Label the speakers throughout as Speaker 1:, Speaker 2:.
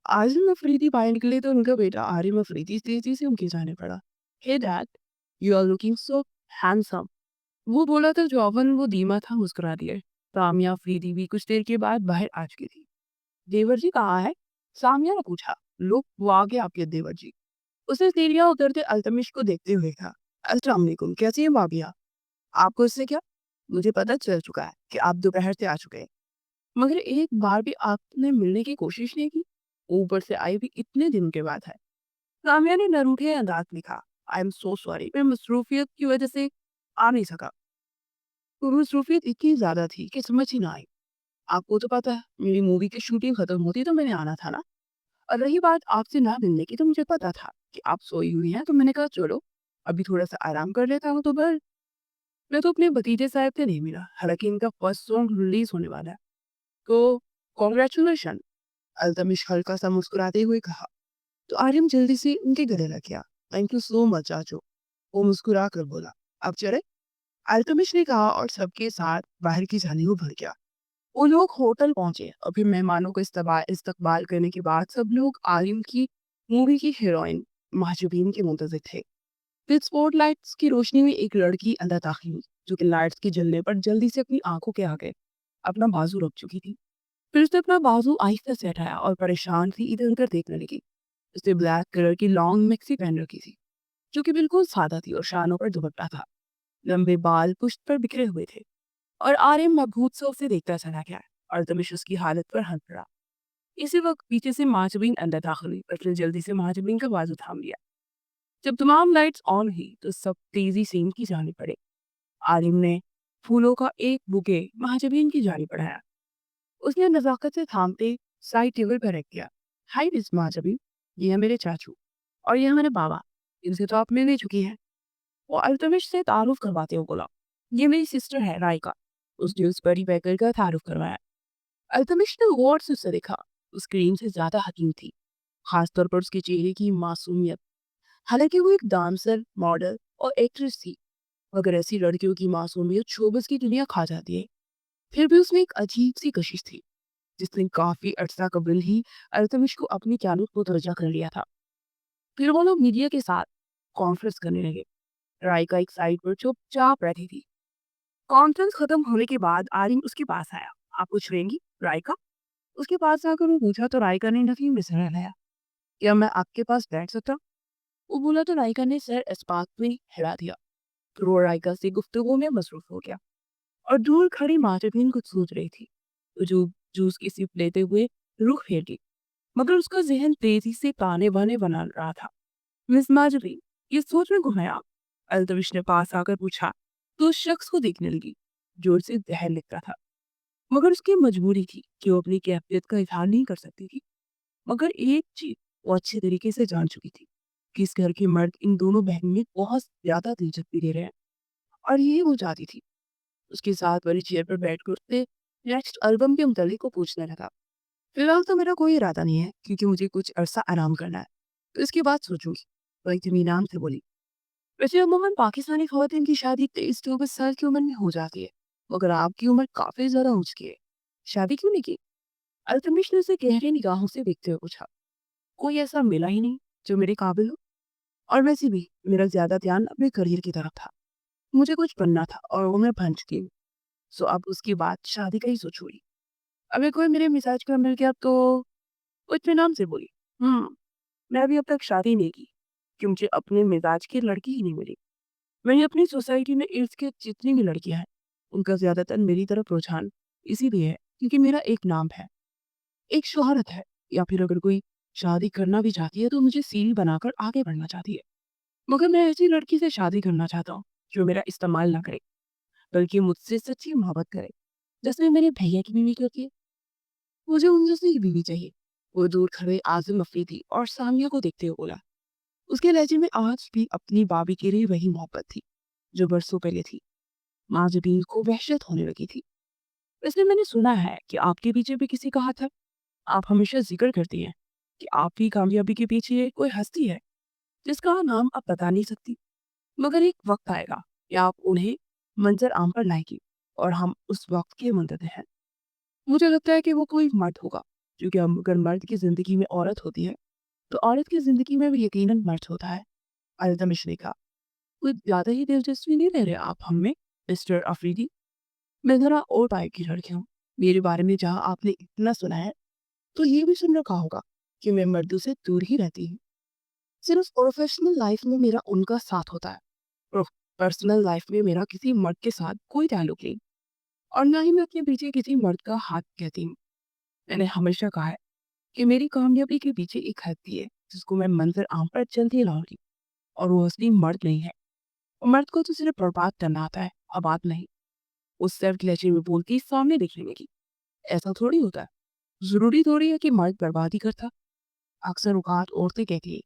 Speaker 1: आज़िम अफ़रीदी बाहर निकले तो उनका बेटा आरिम अफ़रीदी तेज़ी से उनके जाने पड़ा। Hey dad, you are looking so handsome. वो बोला तो जौहन वो धीमा था मुस्कुरा दिए। सामिया अफ़रीदी भी कुछ देर के बाद बाहर आ चुकी थी। देवर जी कहाँ है? सामिया ने पूछा। लो वो आ गए आपके देवर जी। उसने सीढ़ियाँ उतरते अल्तमिश को देखते हुए कहा, अस्सलाम वालेकुम, कैसी हैं भाभिया? आपको इससे क्या? मुझे पता चल चुका है कि आप दोपहर से आ चुके हैं, मगर एक बार भी आपने मिलने की कोशिश नहीं की। ऊपर से आई भी इतने दिन के बाद है। सामिया ने न रूठे अंदाज में कहा, आई एम सो सॉरी, मैं मसरूफियत की वजह से आ नहीं सका। तो मसरूफियत इतनी ज्यादा थी कि समझ ही ना आई। आपको तो पता है मेरी मूवी की शूटिंग खत्म होती तो मैंने आना था ना। और रही बात आपसे ना मिलने की, तो मुझे पता था कि आप सोई हुई हैं, तो मैंने कहा चलो अभी थोड़ा सा आराम कर लेता हूँ। तो बस मैं तो अपने भतीजे साहब से नहीं मिला, हालांकि इनका फर्स्ट सॉन्ग रिलीज होने वाला है। तो कॉन्ग्रेचुलेशन, अल्तमिश हल्का सा मुस्कुराते हुए कहा। तो आर्यन जल्दी से उनके गले लग गया। थैंक यू सो मच चाचू, वो मुस्कुरा कर बोला। अब चले, अल्तमिश ने कहा और सबके साथ बाहर की जाने को भर गया। वो लोग होटल पहुंचे और फिर मेहमानों को इस्तकबाल इस्तकबाल करने के बाद सब लोग आर्यन की मूवी की हीरोइन महजबीन के मुंतजिर थे। फिर स्पॉटलाइट्स की रोशनी में एक लड़की अंदर दाखिल हुई, जो कि लाइट्स के जलने पर जल्दी से अपनी आंखों के आगे अपना बाजू रख चुकी थी। फिर उसने अपना बाजू आहिस्ता से हटाया और परेशान सी इधर उधर देखने लगी। उसने ब्लैक कलर की लॉन्ग मैक्सी पहन रखी थी, जो कि बिल्कुल सादा थी और शानों पर दुपट्टा था। लंबे बाल पुश्त पर बिखरे हुए थे और आर्यन मबहूत से उसे देखता चला गया और तमिश उसकी हालत पर हंस पड़ा। इसी वक्त पीछे से महाजबीन अंदर दाखिल हुई और फिर जल्दी से महाजबीन का बाजू थाम लिया। जब तमाम लाइट्स ऑन हुई तो सब तेजी से इनकी जाने पड़े। आलिम ने फूलों का एक बुके महाजबीन की जानी बढ़ाया। उसने नजाकत से थामते साइड टेबल पर रख दिया। हाय मिस महाजबीन, ये है मेरे चाचू और ये है मेरे बाबा, इनसे तो आप मिल चुकी हैं। वो अल्तमिश से तारुफ करवाते हुए बोला, ये मेरी सिस्टर है राइका। उसने उस बड़ी बैकर का तारुफ करवाया। अल्तमिश ने गौर से उसे देखा। उस क्रीम से ज्यादा हकीम थी, खासतौर पर उसके चेहरे की मासूमियत। हालांकि वो एक डांसर, मॉडल और एक्ट्रेस थी, मगर ऐसी लड़कियों की मासूमियत शोबिस की दुनिया खा जाती है। फिर भी उसमें एक अजीब सी कशिश थी, जिसने काफी अरसा कबल ही अल्तमिश को अपनी जानब को दर्जा कर लिया था। फिर वो लोग मीडिया के साथ कॉन्फ्रेंस करने लगे। राइका एक साइड पर चुपचाप बैठी थी। कॉन्फ्रेंस खत्म होने के बाद आरिम उसके पास आया। आप कुछ लेंगी राइका? उसके पास आकर वो पूछा तो राइका ने नफी में सर हिलाया। क्या मैं आपके पास बैठ सकता हूँ? वो बोला तो राइका ने सर इस्पात में हिला दिया। फिर वो राइका से गुफ्तगू में मसरूफ हो गया और दूर खड़ी मार्टिन कुछ सोच रही थी। तो जो जूस की सिप लेते हुए रुख फेर ली, मगर उसका जहन तेजी से ताने बाने बना रहा था। मिस मार्जरी, ये सोच में घुमाया आप? अल्तविश ने पास आकर पूछा तो उस शख्स को देखने लगी, जोर से जहर लिख रहा था। मगर उसकी मजबूरी थी कि वो अपनी कैफियत का इजहार नहीं कर सकती थी। मगर एक चीज वो अच्छे तरीके से जान चुकी थी कि इस घर के मर्द इन दोनों बहन में बहुत ज्यादा दिलचस्पी ले रहे हैं, और ये वो चाहती थी। उसके साथ वाली चेयर पर बैठकर उससे नेक्स्ट एल्बम के मुतालिक को पूछने लगा। फिलहाल तो मेरा कोई इरादा नहीं है, क्योंकि मुझे कुछ अरसा आराम करना है, तो इसके बाद सोचूंगी। वो इत्मीनान से बोली। वैसे अमूमन पाकिस्तानी खवातीन की शादी 23 से 24 साल की उम्र में हो जाती है, मगर आपकी उम्र काफी ज्यादा ऊंच की है, शादी क्यों नहीं की? अल्तमिश ने उसे गहरी निगाहों से देखते हुए पूछा। कोई ऐसा मिला ही नहीं जो मेरे काबिल हो, और वैसे भी मेरा ज्यादा ध्यान अपने करियर की तरफ था। मुझे कुछ बनना था और वो मैं बन चुकी हूँ। सो अब उसकी बात शादी का ही सोचूंगी। अगर कोई मेरे मिजाज का मिल गया तो वो इत्मीनान से बोली। मैं अभी अब तक शादी नहीं की, क्योंकि अपने मिजाज की लड़की ही नहीं मिली। वहीं अपनी सोसाइटी में इर्द गिर्द जितनी भी लड़कियां हैं, उनका ज्यादातर मेरी तरफ रुझान इसीलिए है क्योंकि मेरा एक नाम है, एक शोहरत है, या फिर अगर कोई शादी करना भी चाहती है तो मुझे सीढ़ी बनाकर आगे बढ़ना चाहती है। मगर मैं ऐसी लड़की से शादी करना चाहता हूँ जो मेरा इस्तेमाल ना करे, बल्कि मुझसे सच्ची मोहब्बत करे, जैसे मेरे भैया की बीवी करती है। मुझे उन जैसी ही बीवी चाहिए। वो दूर खड़े आजिम अफरीदी और सामिया को देखते हुए बोला। उसके लहजे में आज भी अपनी भाभी के लिए वही मोहब्बत थी जो बरसों पहले थी। माँ जबील को वहशत होने लगी थी। वैसे मैंने सुना है कि आपके पीछे भी किसी का हाथ है। आप हमेशा जिक्र करती हैं कि आपकी कामयाबी के पीछे कोई हस्ती है जिसका नाम आप बता नहीं सकती, मगर एक वक्त आएगा कि आप उन्हें मंजर आम पर लाएगी और हम उस वक्त के मुंतज़िर हैं। मुझे लगता है कि वो कोई मर्द होगा क्योंकि अगर मर्द की ज़िंदगी में औरत होती है, तो औरत की ज़िंदगी में भी यकीनन मर्द होता है। अल्तमिश ने कहा। कुछ ज़्यादा ही दिलचस्पी नहीं ले रहे आप हम में, मिस्टर अफरीदी? मैं ज़रा और टाइप की लड़की हूँ। मेरे बारे में जहाँ आपने इतना सुना है, तो ये भी सुन रखा होगा कि मैं मर्दों से दूर ही रहती हूँ। सिर्फ प्रोफेशनल लाइफ में मेरा उनका साथ होता है। प्रो पर्सनल लाइफ में मेरा किसी मर्द के साथ कोई ताल्लुक नहीं और ना ही मैं अपने पीछे किसी मर्द का हाथ कहती हूँ। मैंने हमेशा कहा है कि मेरी कामयाबी के पीछे एक हस्ती है, जिसको मैं मंज़र आम पर चलती रहूँगी और वो असली मर्द नहीं है। मर्द को तो सिर्फ बर्बाद करना आता है, आबाद नहीं। उस सेल्फ लहजे में बोलती सामने दिखने लगी। ऐसा थोड़ी होता है। ज़रूरी थोड़ी है कि मर्द बर्बादी करता। अक्सर औकात औरतें कहती है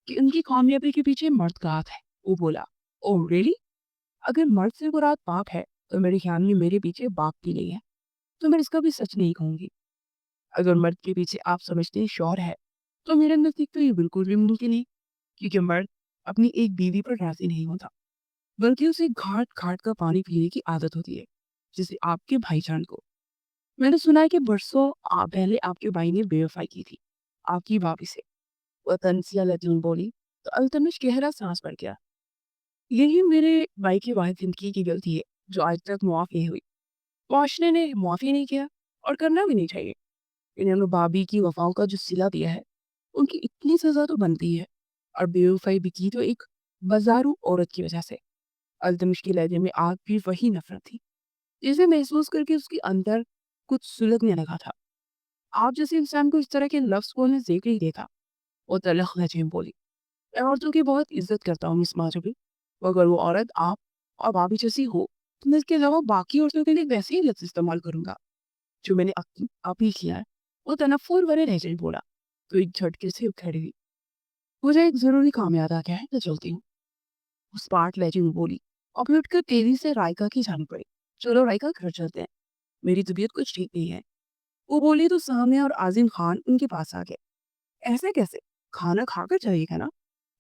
Speaker 1: कि उनकी कामयाबी के पीछे मर्द का हाथ है। वो बोला, ओह रियली? अगर मर्द से मुराद बाप है, तो मेरे ख्याल में मेरे पीछे बाप की नहीं है। तो मैं इसका भी सच नहीं कहूँगी। अगर मर्द के पीछे आप समझते हैं शौहर है, तो मेरे नज़दीक तो ये बिल्कुल भी मुमकिन नहीं, क्योंकि मर्द अपनी एक बीवी पर राज़ी नहीं होता, बल्कि उसे घाट-घाट का पानी पीने की आदत होती है, जैसे आपके भाईजान को। मैंने सुना है कि बरसों पहले आपके भाई ने बेवफ़ाई की थी, आपकी भाभी से। वो तंज़िया लजून बोली, तो अल्तमिश गहरा साँस भर गया। यही मेरे भाई की वाहिद ज़िंदगी की गलती है, जो आज तक माफ़ नहीं हुई। माशरे ने माफ़ी नहीं किया और करना भी नहीं चाहिए। इन्होंने भाभी की वफ़ाओं का जो सिला दिया है, उनकी इतनी सज़ा तो बनती है और बेवफ़ाई भी की तो एक बाज़ारू औरत की वज़ह से। अल्तमिश के लहजे में आज भी वही नफ़रत थी, जिसे महसूस करके उसके अंदर कुछ सुलगने लगा था। आप जैसे इंसान को इस तरह के लफ्ज़ बोलने से नहीं देखा। वो तल्ख़ लहजे में बोली, मैं औरतों की बहुत इज़्ज़त करता हूँ मिस माजुबी। अगर वो औरत आप और भाभी जैसी हो, तो मैं इसके अलावा बाकी औरतों के लिए वैसे ही लफ्ज़ इस्तेमाल करूँगा, जो मैंने अभी किया है। वो तनफ़ुर भरे लहजे में बोला, तो एक झटके से उठ खड़ी हुई। मुझे एक ज़रूरी काम याद आ गया है, मैं चलती हूँ। वो स्मार्ट लहजे में बोली और फिर उठकर तेज़ी से राइका की जानी पड़ी। चलो राइका घर चलते हैं, मेरी तबीयत कुछ ठीक नहीं है। वो बोली तो सामिया और आज़िम खान उनके पास आ गए। ऐसे कैसे? खाना खाकर जाइएगा ना?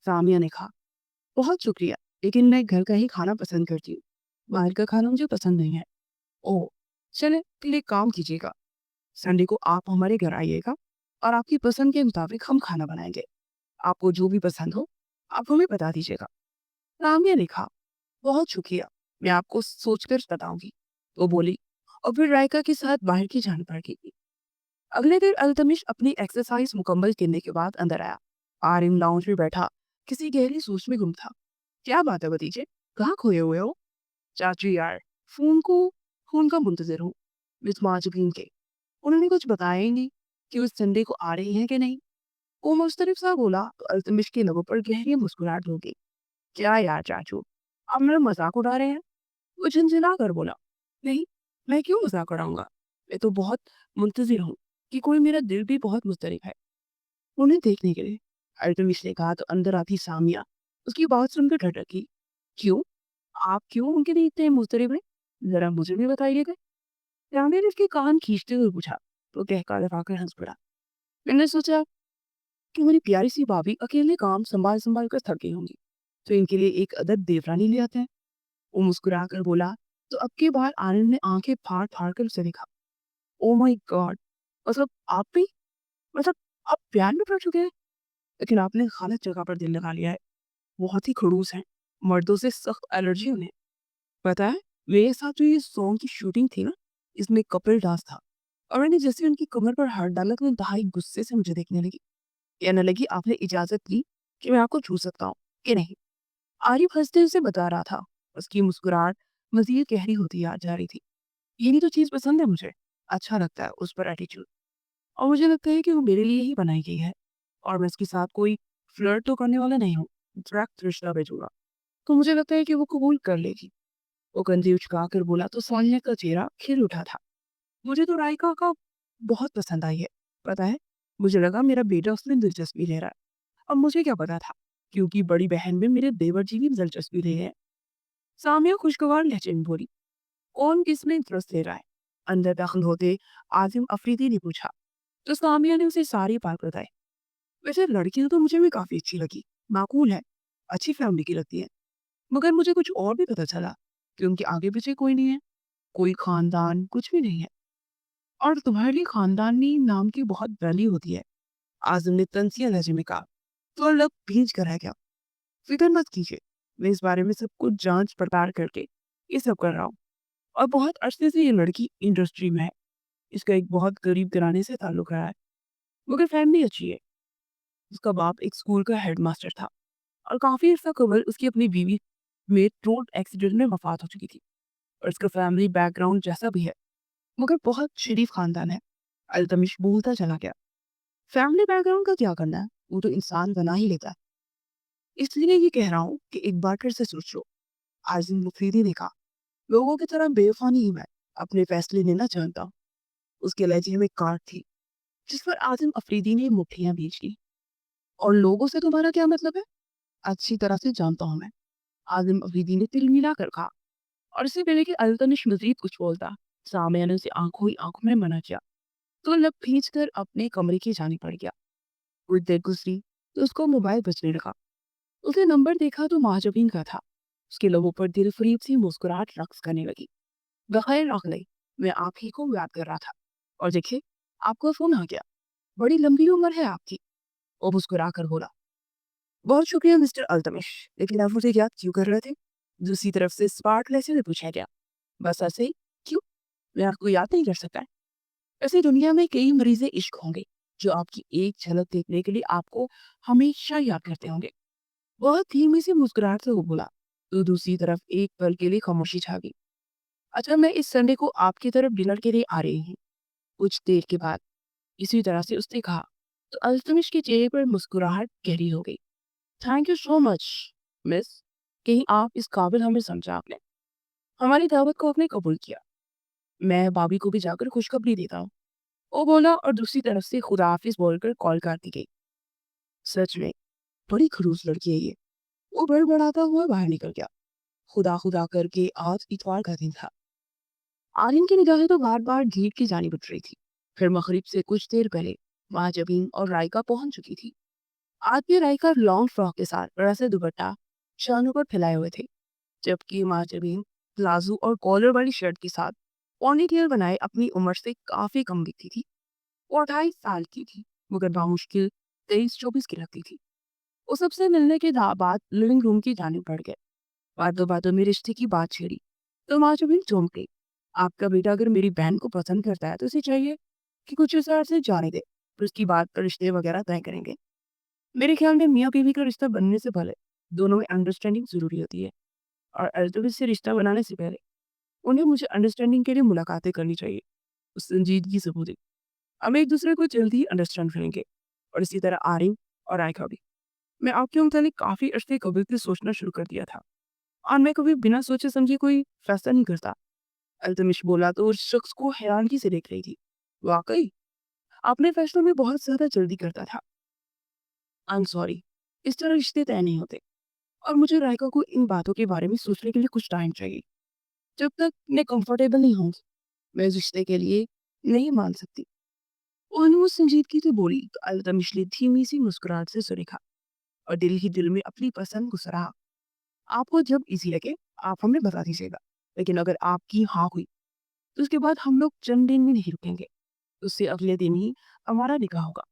Speaker 1: सामिया ने कहा। बहुत शुक्रिया, लेकिन मैं घर का ही खाना पसंद करती हूँ। बाहर का खाना मुझे पसंद नहीं है। ओह! चलें, फिर एक काम कीजिएगा, संडे को आप हमारे घर आइएगा और आपकी पसंद के मुताबिक हम खाना बनाएँगे। आपको जो भी पसंद हो, आप हमें बता दीजिएगा। सामिया ने कहा, बहुत शुक्रिया, मैं आपको सोचकर बताऊँगी। वो बोली और फिर रायका के साथ बाहर की जान पड़ गई। अगले दिन अल्तमिश अपनी एक्सरसाइज मुकम्मल करने के बाद अंदर आया। आरिम लाउंज में बैठा किसी गहरी सोच में गुम था। क्या बात है भतीजे, कहाँ खोए हुए हो? चाची यार, फोन को फोन का मुंतजर हूँ, मिस माजुबीन के। उन्होंने कुछ बताया ही नहीं कि उस संडे को आ रही हैं कि नहीं। वो मुस्तरफ सा बोला तो अल्तमिश के लबों पर गहरी मुस्कुराहट हो गई। क्या यार चाचू, आप मेरा मजाक उड़ा रहे हैं? वो झंझना कर बोला, नहीं, मैं क्यों मजाक उड़ाऊंगा? मैं तो बहुत मुंतजिर हूँ कि कोई मेरा दिल भी बहुत मुस्तरब है उन्हें देखने के लिए। अल्तमिश ने कहा तो अंदर आती सामिया उसकी बात सुनकर डर रखी। क्यों? आप क्यों उनके लिए इतने मुस्तरब हैं? जरा मुझे भी बताइएगा। सामिया ने उसके कान खींचते हुए पूछा तो कहका लगाकर हंस पड़ा। मैंने सोचा कि मेरी प्यारी सी भाभी अकेले काम संभाल संभाल कर थक गई होंगी, तो इनके लिए एक अदद देवरानी ले आते हैं। वो मुस्कुरा कर बोला तो अब के बार आनंद ने आंखें फाड़ फाड़ कर उसे देखा। ओ माय गॉड, मतलब आप भी, मतलब आप प्यार में पड़ चुके हैं? लेकिन आपने गलत जगह पर दिल लगा लिया है। बहुत ही खड़ूस हैं, मर्दों से सख्त एलर्जी उन्हें। पता है, मेरे साथ जो ये सॉन्ग की शूटिंग थी ना, इसमें कपल डांस था और मैंने जैसे उनकी कमर पर हाथ डाला तो इंतहाई गुस्से से मुझे देखने लगी। कहने लगी आपने इजाजत दी कि मैं आपको छू सकता हूँ कि नहीं? आरिफ हंसते उसे बता रहा था। उसकी मुस्कुराहट मजीद गहरी होती जा रही थी। यही तो चीज़ पसंद है मुझे। अच्छा लगता है उस पर एटीट्यूड और मुझे लगता है कि वो मेरे लिए ही बनाई गई है और मैं इसके साथ कोई फ्लर्ट तो करने वाला नहीं हूँ। डायरेक्ट रिश्ता भेजूंगा तो मुझे लगता है कि वो कबूल कर लेगी। वो कंधे उचका कर बोला तो सोनिया का चेहरा खिल उठा था। मुझे तो रायका का बहुत पसंद आई है। पता है, मुझे लगा मेरा बेटा उसमें दिलचस्पी ले रहा है। अब मुझे क्या पता था, क्योंकि बड़ी बहन में मेरे देवर जी भी दिलचस्पी ले रहे हैं। सामिया खुशगवार लहजे में बोली, कौन किसमें इंटरेस्ट ले रहा है? अंदर दाखिल होते आजिम अफरीदी ने पूछा तो सामिया ने उसे सारी बात बताई। वैसे लड़की तो मुझे भी काफी अच्छी लगी, माकूल है, अच्छी फैमिली की लगती है, मगर मुझे कुछ और भी पता चला कि उनके आगे पीछे कोई नहीं है, कोई खानदान कुछ भी नहीं है। और तुम्हारे खानदानी नाम की बहुत वैल्यू होती है। आज़म ने तंज़िया लहज़े में कहा। तो अलग भींच कर रह गया। फ़िक्र मत कीजिए, मैं इस बारे में सब कुछ जाँच-पड़ताल करके ये सब कर रहा हूँ। और बहुत अरसे से ये लड़की इंडस्ट्री में है। इसका एक बहुत गरीब घराने से ताल्लुक़ रहा है, मगर फैमिली अच्छी है। उसका बाप एक स्कूल का हेडमास्टर था और काफ़ी अर्सा कबल उसकी अपनी बीवी में रोड एक्सीडेंट में वफ़ात हो चुकी थी। और इसका फैमिली बैकग्राउंड जैसा भी है, मगर बहुत शरीफ ख़ानदान है। अल्तमिश बोलता चला गया। फैमिली बैकग्राउंड का क्या करना है? वो तो इंसान बना ही लेता है। इसलिए ये कह रहा हूँ कि एक बार फिर से सोच लो। आज़िम मुफीदी ने कहा, लोगों की तरह बेवफा नहीं हूँ मैं, अपने फैसले लेना जानता हूँ। उसके लहजे में काट थी, जिस पर आज़िम अफरीदी ने मुठ्ठियां भींच ली। और लोगों से तुम्हारा क्या मतलब है? अच्छी तरह से जानता हूँ मैं। आज़िम अफरीदी ने तिल मिला कर कहा। और इससे पहले कि अल्तमिश मजीद कुछ बोलता, सामने ने उसे आंखों ही आंखों में मना किया। तो लब खींच कर अपने कमरे की जाने पड़ गया। कुछ देर गुजरी तो उसको मोबाइल बजने लगा। उसने नंबर देखा तो महाजबीन का था। उसके लोगों पर दिल फरीब सी मुस्कुराहट रक्स करने लगी। बखैर रख गई, मैं आप ही को याद कर रहा था। और देखिए, आपका फोन आ गया। बड़ी लंबी उम्र है आपकी। वो मुस्कुरा कर बोला। बहुत शुक्रिया मिस्टर अल्तमिश, लेकिन आप मुझे याद क्यों कर रहे थे? दूसरी तरफ से स्पार्क लेसे ने पूछा गया। बस ऐसे ही। क्यों? मैं आपको याद नहीं कर सकता। ऐसी दुनिया में कई मरीज़े इश्क होंगे जो आपकी एक झलक देखने के लिए आपको हमेशा याद करते होंगे। बहुत धीमी सी मुस्कुराहट से वो बोला। तो दूसरी तरफ एक पल के लिए खामोशी छा गई। अच्छा, मैं इस संडे को आपकी तरफ डिनर के लिए आ रही हूँ। कुछ देर के बाद इसी तरह से उसने कहा। तो अल्तमिश के चेहरे पर मुस्कुराहट गहरी हो गई। Thank you so much miss, कहीं आप इस काबिल हमें समझा आपने। हमारी दावत को आपने कबूल किया। मैं भाभी को भी जाकर खुशखबरी देता हूँ। वो बोला और दूसरी तरफ से खुदा हाफिज बोलकर कॉल काट दी गई। सच में बड़ी खड़ूस लड़की है ये। वो बड़बड़ाता हुआ बाहर निकल गया। खुदा खुदा करके आज इतवार का दिन था। आर्यन की निगाहें तो बार बार गेट की जानी उठ रही थी। फिर मगरिब से कुछ देर पहले माँ जबीन और रायका पहुंच चुकी थी। आज भी रायका लॉन्ग फ्रॉक के साथ बड़ा सा दुपट्टा शानों पर फैलाए हुए थे, जबकि माँ जबीन प्लाजो और कॉलर वाली शर्ट के साथ पॉनीटेल बनाए अपनी उम्र से काफी कम दिखती थी। वो 28 साल की थी, मगर बामुश्किल 23-24 की लगती थी। वो सबसे मिलने के बाद लिविंग रूम की जाने पड़ गए। बातों बातों में रिश्ते की बात छेड़ी तो माँ जबीन चौंक गई। आपका बेटा अगर मेरी बहन को पसंद करता है तो उसे चाहिए कि कुछ इस से जाने दे, फिर उसकी बात पर रिश्ते वगैरह तय करेंगे। मेरे ख्याल में मियाँ बीवी का रिश्ता बनने से पहले दोनों में अंडरस्टैंडिंग जरूरी होती है। और अल्तमिश से रिश्ता बनाने से पहले उन्हें मुझे अंडरस्टैंडिंग के लिए मुलाकातें करनी चाहिए। उस संजीदगी से बोली। हम एक दूसरे को जल्दी ही अंडरस्टैंड करेंगे। और इसी तरह आरिम और आयका भी। मैं आपके मुतालिक काफी अरसे कबल से सोचना शुरू कर दिया था और मैं कभी बिना सोचे समझे कोई फैसला नहीं करता। अल्तमिश बोला तो उस शख्स को हैरानगी से देख रही थी। वाकई अपने फैसलों में बहुत ज्यादा जल्दी करता था। आई एम सॉरी, इस तरह रिश्ते तय नहीं होते। और मुझे रायका को इन बातों के बारे में सोचने के लिए कुछ टाइम चाहिए। जब तक मैं कंफर्टेबल नहीं हूँ, मैं इस रिश्ते के लिए नहीं मान सकती। उन्होंने संजीदगी से बोली तो अल्तमिश ने धीमी सी मुस्कुराहट से सुने खा और दिल ही दिल में अपनी पसंद को सराहा। आपको जब इजी लगे आप हमें बता दीजिएगा, लेकिन अगर आपकी हाँ हुई तो उसके बाद हम लोग चंद दिन भी नहीं रुकेंगे। उससे अगले दिन ही हमारा निकाह होगा।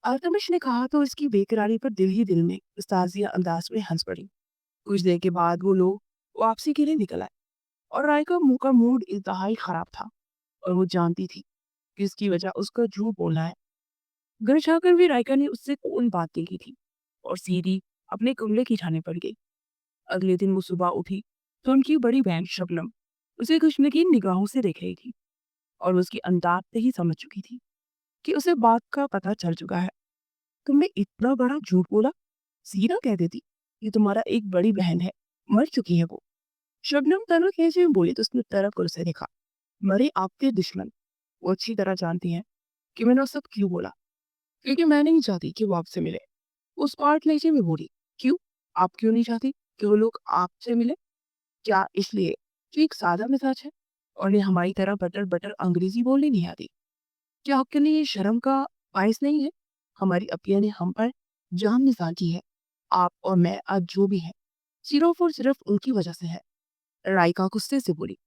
Speaker 1: अल्तमिश ने कहा तो इसकी बेकरारी पर दिल ही दिल में उस्ताजिया अंदाज में हंस पड़ी। कुछ देर के बाद वो लोग वापसी के लिए निकल आए और राय का मुंह का मूड इंतहाई खराब था। और वो जानती थी कि इसकी वजह उसका झूठ बोलना है। घर जाकर भी रायका ने उससे कौन बात की थी और सीधी अपने कमरे की जाने पड़ गई। अगले दिन वो सुबह उठी तो उनकी बड़ी बहन शबनम उसे खुशनकीन निगाहों से देख रही थी। और वो उसकी अंदाज से ही समझ चुकी थी कि उसे बात का पता चल चुका है। तुमने इतना बड़ा झूठ बोला? सीधा कह देती ये तुम्हारा एक बड़ी बहन है, मर चुकी है वो। शबनम तनक कैसे बोली तो उसने तरफ कर उसे देखा। मरे आपके दुश्मन। वो अच्छी तरह जानती हैं कि मैंने वो सब क्यों बोला, क्योंकि मैं नहीं चाहती कि वो आपसे मिले। उस पार्ट लहजे में बोली। क्यों? आप क्यों नहीं चाहती कि वो लोग आपसे मिले? क्या इसलिए कि एक सादा मिजाज है और उन्हें हमारी तरह बटर बटर अंग्रेजी बोलनी नहीं आती? क्या आपके लिए ये शर्म का बायस नहीं है? हमारी अपिया ने हम पर जान निसार की है। आप और मैं आज जो भी है सिर्फ और सिर्फ उनकी वजह से है। राइका गुस्से से बोली।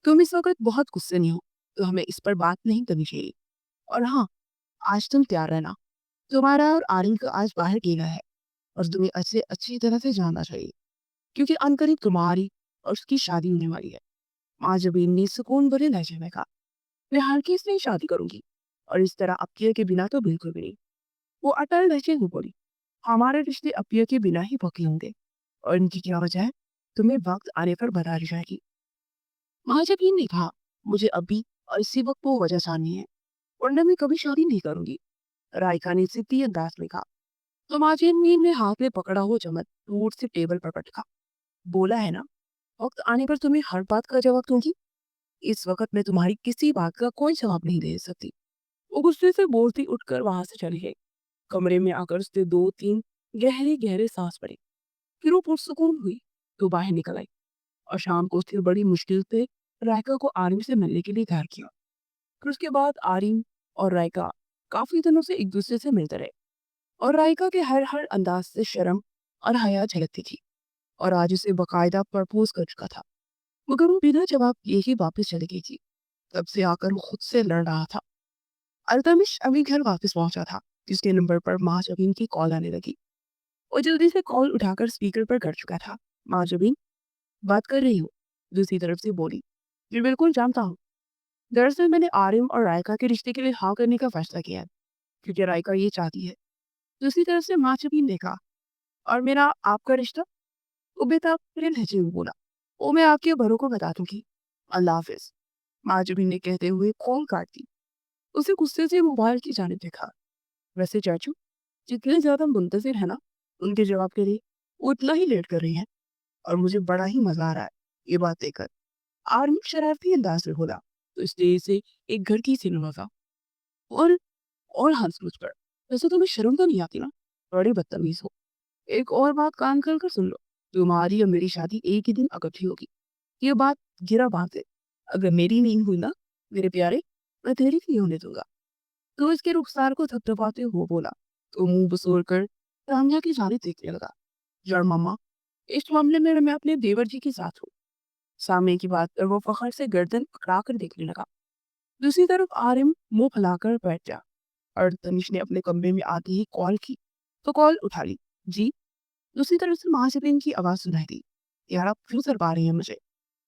Speaker 1: तुम इस वक्त बहुत गुस्से नहीं हो, तो हमें इस पर बात नहीं करनी चाहिए। और हाँ, आज तुम तैयार रहना। तुम्हारा और आर्यन का आज बाहर गेला है और तुम्हें अच्छे अच्छी तरह से जानना चाहिए, क्योंकि अनकरीब तुम्हारी और उसकी शादी होने वाली है। माँ जबीन ने सुकून भरे लहजे में कहा, मैं हर किस नहीं शादी करूंगी, और इस तरह अपिया के बिना तो बिल्कुल भी नहीं। वो अटल लहजे में बोली, हमारे रिश्ते अपिया के बिना ही पक्के होंगे, और इनकी क्या वजह है तुम्हें वक्त आने पर बता दी जाएगी। महाजबीन ने कहा, मुझे अभी और इसी वक्त वो वजह जाननी है, वरना मैं कभी शादी नहीं करूंगी। रायका ने जिद्दी अंदाज में कहा। तो महाजबीन ने हाथ में पकड़ा हुआ चम्मच दूर से टेबल पर पटका। बोला है ना, वक्त आने पर तुम्हें हर बात का जवाब दूंगी। इस वक्त मैं तुम्हारी किसी बात का कोई जवाब नहीं दे सकती। वो गुस्से से बोलती उठकर वहां से चली गई। कमरे में आकर उसने दो तीन गहरे गहरे सांस पड़े। फिर वो पुरसुकून हुई तो बाहर निकल आई, और शाम को उसने बड़ी मुश्किल से रायका को आरिम से मिलने के लिए तैयार किया। फिर उसके बाद आरिम और रायका काफी दिनों से एक दूसरे से मिलते रहे, और रायका के हर हर अंदाज से शर्म और हया झलकती थी, और आज उसे बकायदा प्रपोज कर चुका था। मगर वो बिना जवाब दिए ही वापस चली गई थी। तब से आकर वो खुद से लड़ रहा था। अल्तमिश अभी घर वापस पहुंचा था, जिसके नंबर पर माँ जबीन की कॉल आने लगी। वो जल्दी से कॉल उठाकर स्पीकर पर कर चुका था। माँ जबीन, बात कर रही हूँ, दूसरी तरफ से बोली। जी बिल्कुल जानता हूँ। दरअसल मैंने आर्यन और रायका के रिश्ते के लिए हाँ करने का फैसला किया है, क्योंकि रायका ये चाहती है। दूसरी तरफ से माँ जबीन ने कहा, और मेरा आपका रिश्ता? वो बेताब मेरे लहजे में बोला, वो मैं आपके बड़ों को बता दूंगी। अल्लाह हाफिज। माँ जबीन ने कहते हुए कॉल काट दी। उसे गुस्से से मोबाइल की जानिब देखा। वैसे चाचू, जितने ज्यादा मुंतजिर है ना उनके जवाब के लिए, वो उतना ही लेट कर रही है, और मुझे बड़ा ही मजा आ रहा है ये बात देखकर। आर्मी शरारती अंदाज में बोला तो इसलिए इसे एक घर की सी था। और और हंस मुझ पर। वैसे तुम्हें शर्म तो नहीं आती ना? बड़ी बदतमीज हो। एक और बात कान खोल कर सुन लो, तुम्हारी और मेरी शादी एक ही दिन इकट्ठी होगी। ये बात गिरा बात है। अगर मेरी नहीं हुई ना मेरे प्यारे, मैं तेरी नहीं होने दूंगा। तो इसके रुखसार को थपथपाते हुए बोला, तो मुंह बसोर कर तानिया की जाने देखने लगा। यार मम्मा, इस मामले में मैं अपने देवर जी के साथ हूँ। सामने की बात पर वो फखर से गर्दन पकड़ा कर देखने लगा। दूसरी तरफ आरिम मुंह फैलाकर बैठ गया, और तनिष ने अपने कमरे में आते ही कॉल की तो कॉल उठा ली। जी। दूसरी तरफ से महाजबीन की आवाज सुनाई दी। यार आप क्यों सर पा रही हैं मुझे?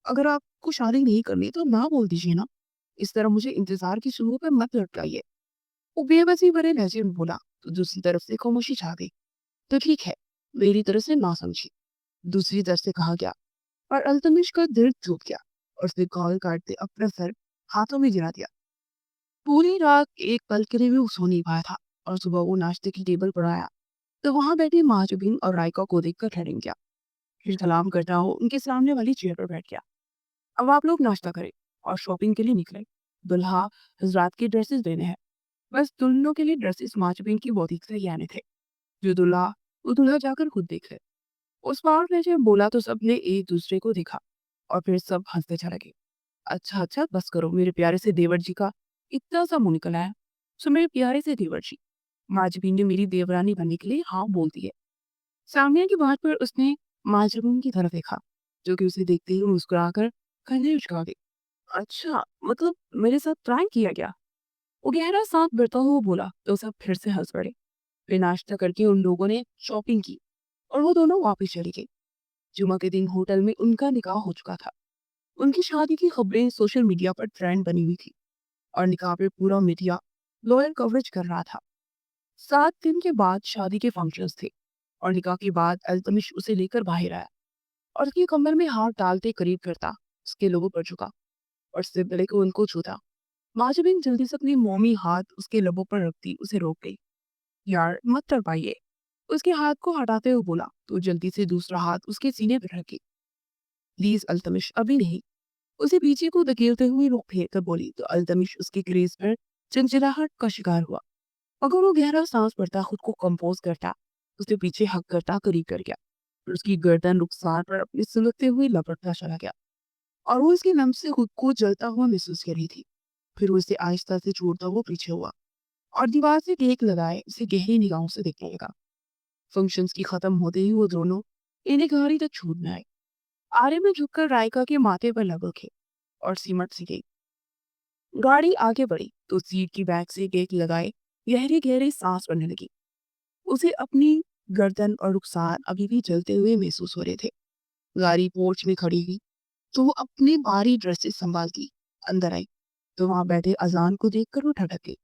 Speaker 1: अगर आपको शादी नहीं करनी तो ना बोल दीजिए ना। इस तरह मुझे इंतजार की शुरू पर मत लटकाइए। वो बेबसी भरे लहजे में बोला तो दूसरी तरफ से खामोशी छा गई। तो ठीक है, मेरी तरफ से ना समझी, दूसरी तरफ से कहा गया। और अल्तमिश का दिल टूट गया, और उसने कॉल काटते अपना सर हाथों में गिरा दिया। पूरी रात एक पल के लिए भी वो सो नहीं पाया था, और सुबह वो नाश्ते की टेबल पर आया तो वहां बैठी महाजबीन और रायका को देखकर ठहर गया। फिर सलाम करता हो उनके सामने वाली चेयर पर बैठ गया। अब आप लोग नाश्ता करें और शॉपिंग के लिए निकले। दुल्हा हजरात की ड्रेसेस देने हैं। बस दुल्हनों के लिए ड्रेसेस महाजबीन की बौतीक से ही आने थे। जो दूल्हा वो दूल्हा जाकर खुद देख ले। उस बार ने जब बोला तो सबने एक दूसरे को देखा, और फिर सब हंसते चले गए। अच्छा अच्छा बस करो, मेरे प्यारे से देवर जी का इतना सा मुंह निकला है। सो मेरे प्यारे से देवर जी, माजबीन ने मेरी देवरानी बनने के लिए हाँ बोल दी है। सामिया की बात पर उसने माजबीन की तरफ देखा, जो कि उसे देखते ही मुस्कुराकर कंधे उचका गई। अच्छा, मतलब मेरे साथ प्रैंक किया गया? वो गहरा सांस भरता हुआ बोला तो सब फिर से हंस पड़े। फिर नाश्ता करके उन लोगों ने शॉपिंग की, और वो दोनों वापस चली गई। जुमा के दिन होटल में उनका निकाह हो चुका था। उनकी शादी की खबरें सोशल मीडिया पर ट्रेंड बनी हुई थी, और निकाह पे पूरा मीडिया लॉयल कवरेज कर रहा था। 7 दिन के बाद शादी के फंक्शंस थे, और निकाह के बाद अल्तमिश उसे लेकर बाहर आया, और उसके कमर में हाथ डालते करीब करता उसके लोगों पर झुका, और सिबले को उनको छूता। माजबिन जल्दी से अपनी मोमी हाथ उसके लबों पर रखती उसे रोक गई। यार मत कर पाइए, उसके हाथ को हटाते हुए बोला तो जल्दी से दूसरा हाथ उसके सीने पर रखी। प्लीज अल्तमिश, अभी नहीं। उसे पीछे को धकेलते हुए रोक फेर कर बोली तो अल्तमिश उसके ग्रेस पर चिंचिलाहट का शिकार हुआ। अगर वो गहरा सांस भरता खुद को कंपोज करता, उसे पीछे हक करता करीब कर गया। फिर उसकी गर्दन रुखसार पर अपने सुलगते हुए लपटता चला गया, और वो इसके नम से खुद को जलता हुआ महसूस कर रही थी। फिर वो इसे आहिस्ता से छोड़ता हुआ पीछे हुआ, और दीवार से टेक लगाए उसे गहरी निगाहों से देखने लगा। फंक्शंस की खत्म होते ही वो दोनों इन्हें घड़ी तक छूट न आए। आरे में झुककर रायका के माथे पर लग रखे और सिमट सी गई। गाड़ी आगे बढ़ी तो सीट की बैक से टेक लगाए गहरी गहरी सांस बनने लगी। उसे अपनी गर्दन और रुखसार अभी भी जलते हुए महसूस हो रहे थे। गाड़ी पोर्च में खड़ी हुई तो वो अपनी भारी ड्रेसेस संभालती अंदर आई तो वहां बैठे अजान को देखकर वो ठटक गई।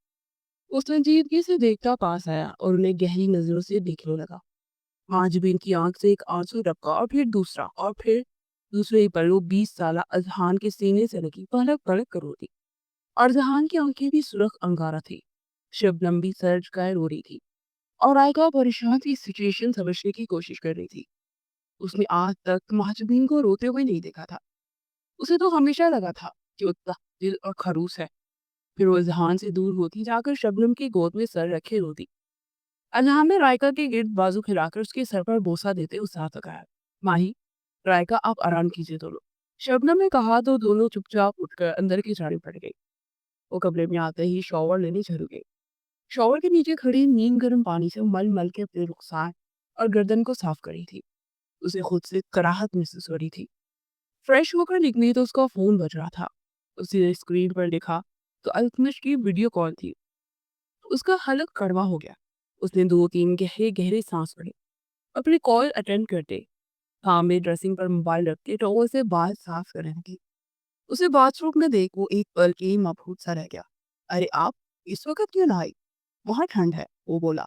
Speaker 1: वो संजीदगी से देखता पास आया और उन्हें गहरी नजरों से देखने लगा। आज भी इनकी आंख से एक आंसू टपका और फिर दूसरा और फिर दूसरे ही पल वो 20 साल अजहान के सीने से लगी पलक पलक कर रोती। और जहान की आंखें भी सुर्ख अंगारा थी। शबनम भी सर झुकाए रो रही थी और आयका परेशान सी सिचुएशन समझने की कोशिश कर रही थी। उसने आज तक महाजबीन को रोते हुए नहीं देखा था। उसे तो हमेशा लगा था कि उसका दिल और खरूस है। फिर वो जहान से दूर होती जाकर शबनम की गोद में सर रखे रोती। अजहान ने रायका के गिर्द बाजू खिलाकर उसके सर पर बोसा देते उस हाथ लगाया। माही, रायका आप आराम कीजिए दोनों। शबनम ने कहा तो दोनों चुपचाप उठकर अंदर की जाने पड़ गई। वो कमरे में आते ही शॉवर लेने चली गई। शॉवर के नीचे खड़ी नीम गर्म पानी से मल मल के अपने रुखसार और गर्दन को साफ करी थी। उसे खुद से कराहत महसूस हो रही थी। फ्रेश होकर निकली तो उसका फोन बज रहा था। उसने स्क्रीन पर देखा तो अल्तमिश की वीडियो कॉल थी। उसका हलक कड़वा हो गया। उसने दो तीन गहरे गहरे सांस भरे। अपनी कॉल अटेंड करते सामने ड्रेसिंग पर मोबाइल रखते टॉवल से बाल साफ करने लगी। उसे बाथरूम में देख वो एक पल के लिए मबहूत सा रह गया। अरे आप इस वक्त क्यों ना आई? वहाँ ठंड है, वो बोला।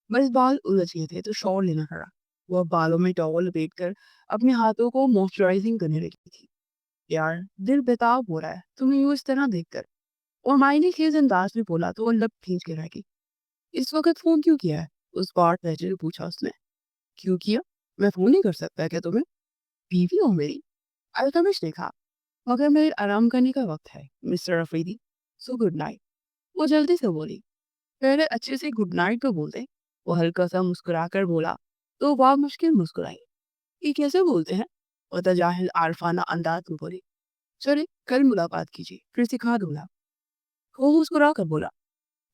Speaker 1: बस बाल उलझ गए थे तो शॉवर लेना पड़ा। वह बालों में टॉवल लपेट कर अपने हाथों को मॉइस्चराइजिंग करने लगी थी। यार दिल बेताब हो रहा है तुम्हें यूं इस तरह देखकर। और मायने खेज अंदाज में बोला तो वो लब खींच के रह गई। इस वक्त फोन क्यों किया है? उस बार लहजे में पूछा उसने। क्यों किया? मैं फोन नहीं कर सकता क्या तुम्हें? बीवी हो मेरी। अल्तमिश ने कहा। मगर मेरे आराम करने का वक्त है mister Afridi. So good night. वो जल्दी से बोली। पहले अच्छे से गुड नाइट तो बोल दे। वो हल्का सा मुस्कुराकर बोला तो वह मुश्किल मुस्कुराई। ये कैसे बोलते हैं? वो तजाहिल आरफाना अंदाज में बोली। चले कल मुलाकात कीजिए फिर सिखा दूंगा। वो मुस्कुरा कर बोला।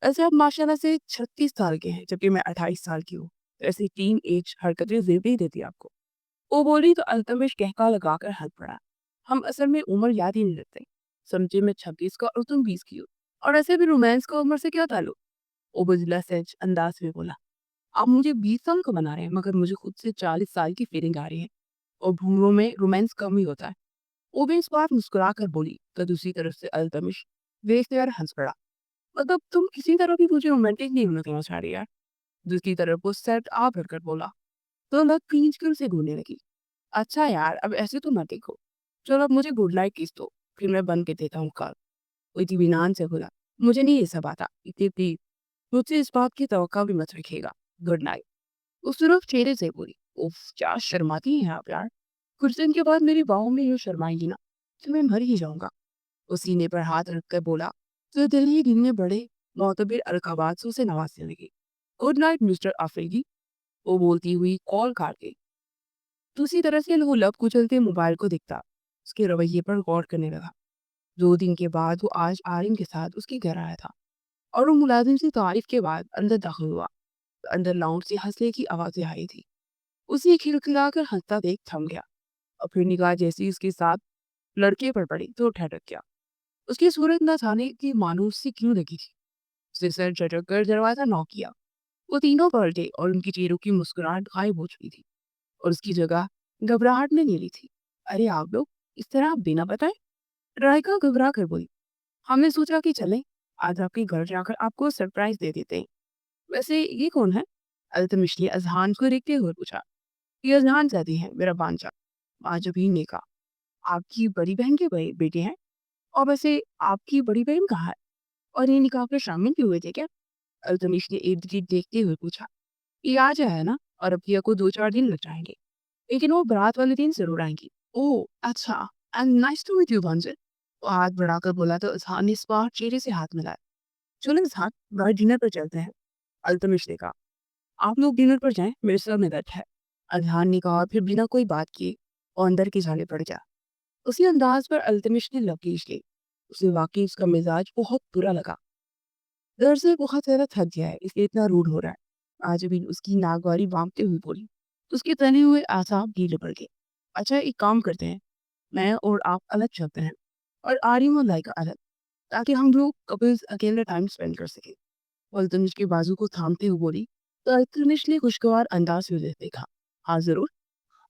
Speaker 1: ऐसे आप माशाल्लाह से 36 साल के हैं जबकि मैं 28 साल की हूँ। तो ऐसी टीन एज हरकतें जेब ही देती आपको। वो बोली तो अल्तमिश कहका लगाकर हंस पड़ा। हम असल में उम्र याद ही नहीं रखते। समझे मैं 26 का और तुम 20 की हो। और ऐसे भी रोमांस का उम्र से क्या ताल्लुक? वो बुझला सहज अंदाज में बोला। आप मुझे 20 साल का बना रहे हैं मगर मुझे खुद से 40 साल की फीलिंग आ रही है। और भूमरों में रोमांस कम ही होता है। वो भी इस बार मुस्कुरा कर बोली तो दूसरी तरफ से अल्तमिश देखते यार हंस पड़ा। मतलब तुम किसी तरह भी मुझे रोमांटिक नहीं होना देना चाह रही यार। दूसरी तरफ वो सेट आप भरकर बोला तो लग खींच कर उसे घूरने लगी। अच्छा यार अब ऐसे तो मत देखो। चलो अब मुझे गुड नाइट किस दो फिर मैं बन के देता हूँ कॉल। वो इत्मीनान से बोला। मुझे नहीं ये सब आता इतनी प्लीज मुझसे इस बात की तवक्का भी मत रखिएगा। Good night. उस तरफ चेहरे से बोली। उफ क्या शर्माती हैं आप यार। कुछ दिन के बाद मेरी बाहों में यूं शर्माएंगी ना तो मैं मर ही जाऊंगा। वो सीने पर हाथ रखकर बोला तो दिल ही दिन में बड़े मोतबिर अलकाबात से उसे नवाजने लगी। Good night mister Afridi. वो बोलती हुई कॉल काट गई। दूसरी तरह से वो लब कुचलते मोबाइल को दिखता उसके रवैये पर गौर करने लगा। 2 दिन के बाद वो आज आरिम के साथ उसके घर आया था और वो मुलाजिम से तारीफ के बाद अंदर दाखिल हुआ तो अंदर लाउंज से हंसने की आवाजें आई थी। उसे खिलखिलाकर हंसता देख थम गया और फिर निगाह जैसी उसके साथ लड़के पर पड़ी तो ठहर गया। उसकी सूरत न जाने की मानूस सी क्यों लगी थी। उसने सर झटक कर दरवाजा नॉक किया। वो तीनों पलटे और उनकी चेहरों की मुस्कुराहट गायब हो चुकी थी और उसकी जगह घबराहट ने ले ली थी। अरे आप लोग इस तरह आप बिना बताए? रायका घबरा कर बोली। हमने सोचा कि चलें आज आपके घर जाकर आपको सरप्राइज दे देते हैं। वैसे ये कौन है? अल्तमिश ने अजहान को देखते हुए पूछा। ये अजहान जाती है मेरा भांजा। आज अभी ने कहा। आपकी बड़ी बहन के बेटे हैं? और वैसे आपकी बड़ी बहन कहाँ है? और ये निकाह में शामिल भी हुए थे क्या? अल्तमिश ने इर्द गिर्द देखते हुए पूछा। ये आज आया है ना और अभिया को 2-4 दिन लग जाएंगे। लेकिन वो बारात वाले दिन जरूर आएंगी। ओह अच्छा। And nice to meet you भांजे। वो हाथ बढ़ाकर बोला तो अजहान ने इस बार चेहरे से हाथ मिलाया। चलो अजहान बाहर डिनर पर चलते हैं। अल्तमिश ने कहा। आप लोग डिनर पर जाएं मेरे सर में दर्द है। अजहान ने कहा फिर बिना कोई बात किए और अंदर की जाने पड़ गया। उसी अंदाज पर अल्तमिश ने लकीश की। उसे वाकई उसका मिजाज बहुत बुरा लगा। दर्द से बहुत ज्यादा थक गया है इसलिए इतना रूड हो रहा है। आज भी उसकी नागवारी भांपते हुए बोली। उसके तने हुए आसाम गीले पड़ गए। अच्छा एक काम करते हैं मैं और आप अलग चलते हैं और आर्यन और लाइका अलग। ताकि हम लोग कपल्स अकेले टाइम स्पेंड कर सकें। और अल्तमिश के बाजू को थामते हुए बोली। तो अल्तमिश ने खुशगवार अंदाज में उसे देखा। हाँ जरूर।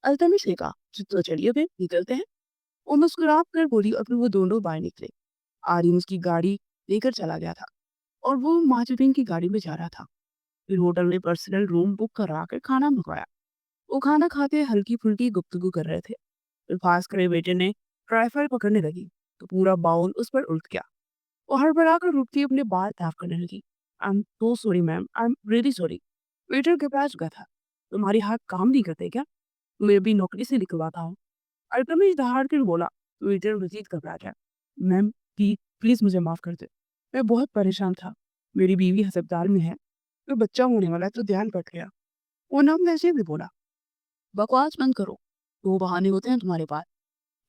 Speaker 1: अल्तमिश ने कहा। तो चलिए फिर निकलते हैं। वो मुस्कुरा कर बोली और फिर वो दोनों बाहर निकले। आर्यन उसकी गाड़ी लेकर चला गया था और वो महाजबीन की गाड़ी में जा रहा था। फिर होटल में पर्सनल रूम बुक करा कर खाना मंगवाया। वो खाना खाते हल्की फुल्की गुफ्तगू कर रहे थे। फिर पास खड़े बेटे ने ट्राइफल पकड़ने लगी तो पूरा बाउल उस पर उल्ट गया। वो हड़बड़ा कर रुकती अपने बाल साफ करने लगी। I am so sorry ma'am, I am really sorry. Waiter के पास गया था। तुम्हारे हाथ काम नहीं करते क्या? मैं भी नौकरी से निकलवाता हूँ। अल्तमिश दहाड़ कर बोला। वेटर मजीद घबरा गया। मैम प्लीज प्लीज मुझे माफ कर दे। मैं बहुत परेशान था। मेरी बीवी अस्पताल में है। तो बच्चा होने वाला है तो ध्यान भट गया। वो नाम वैसे भी बोला। बकवास बंद करो। वो बहाने होते हैं तुम्हारे पास।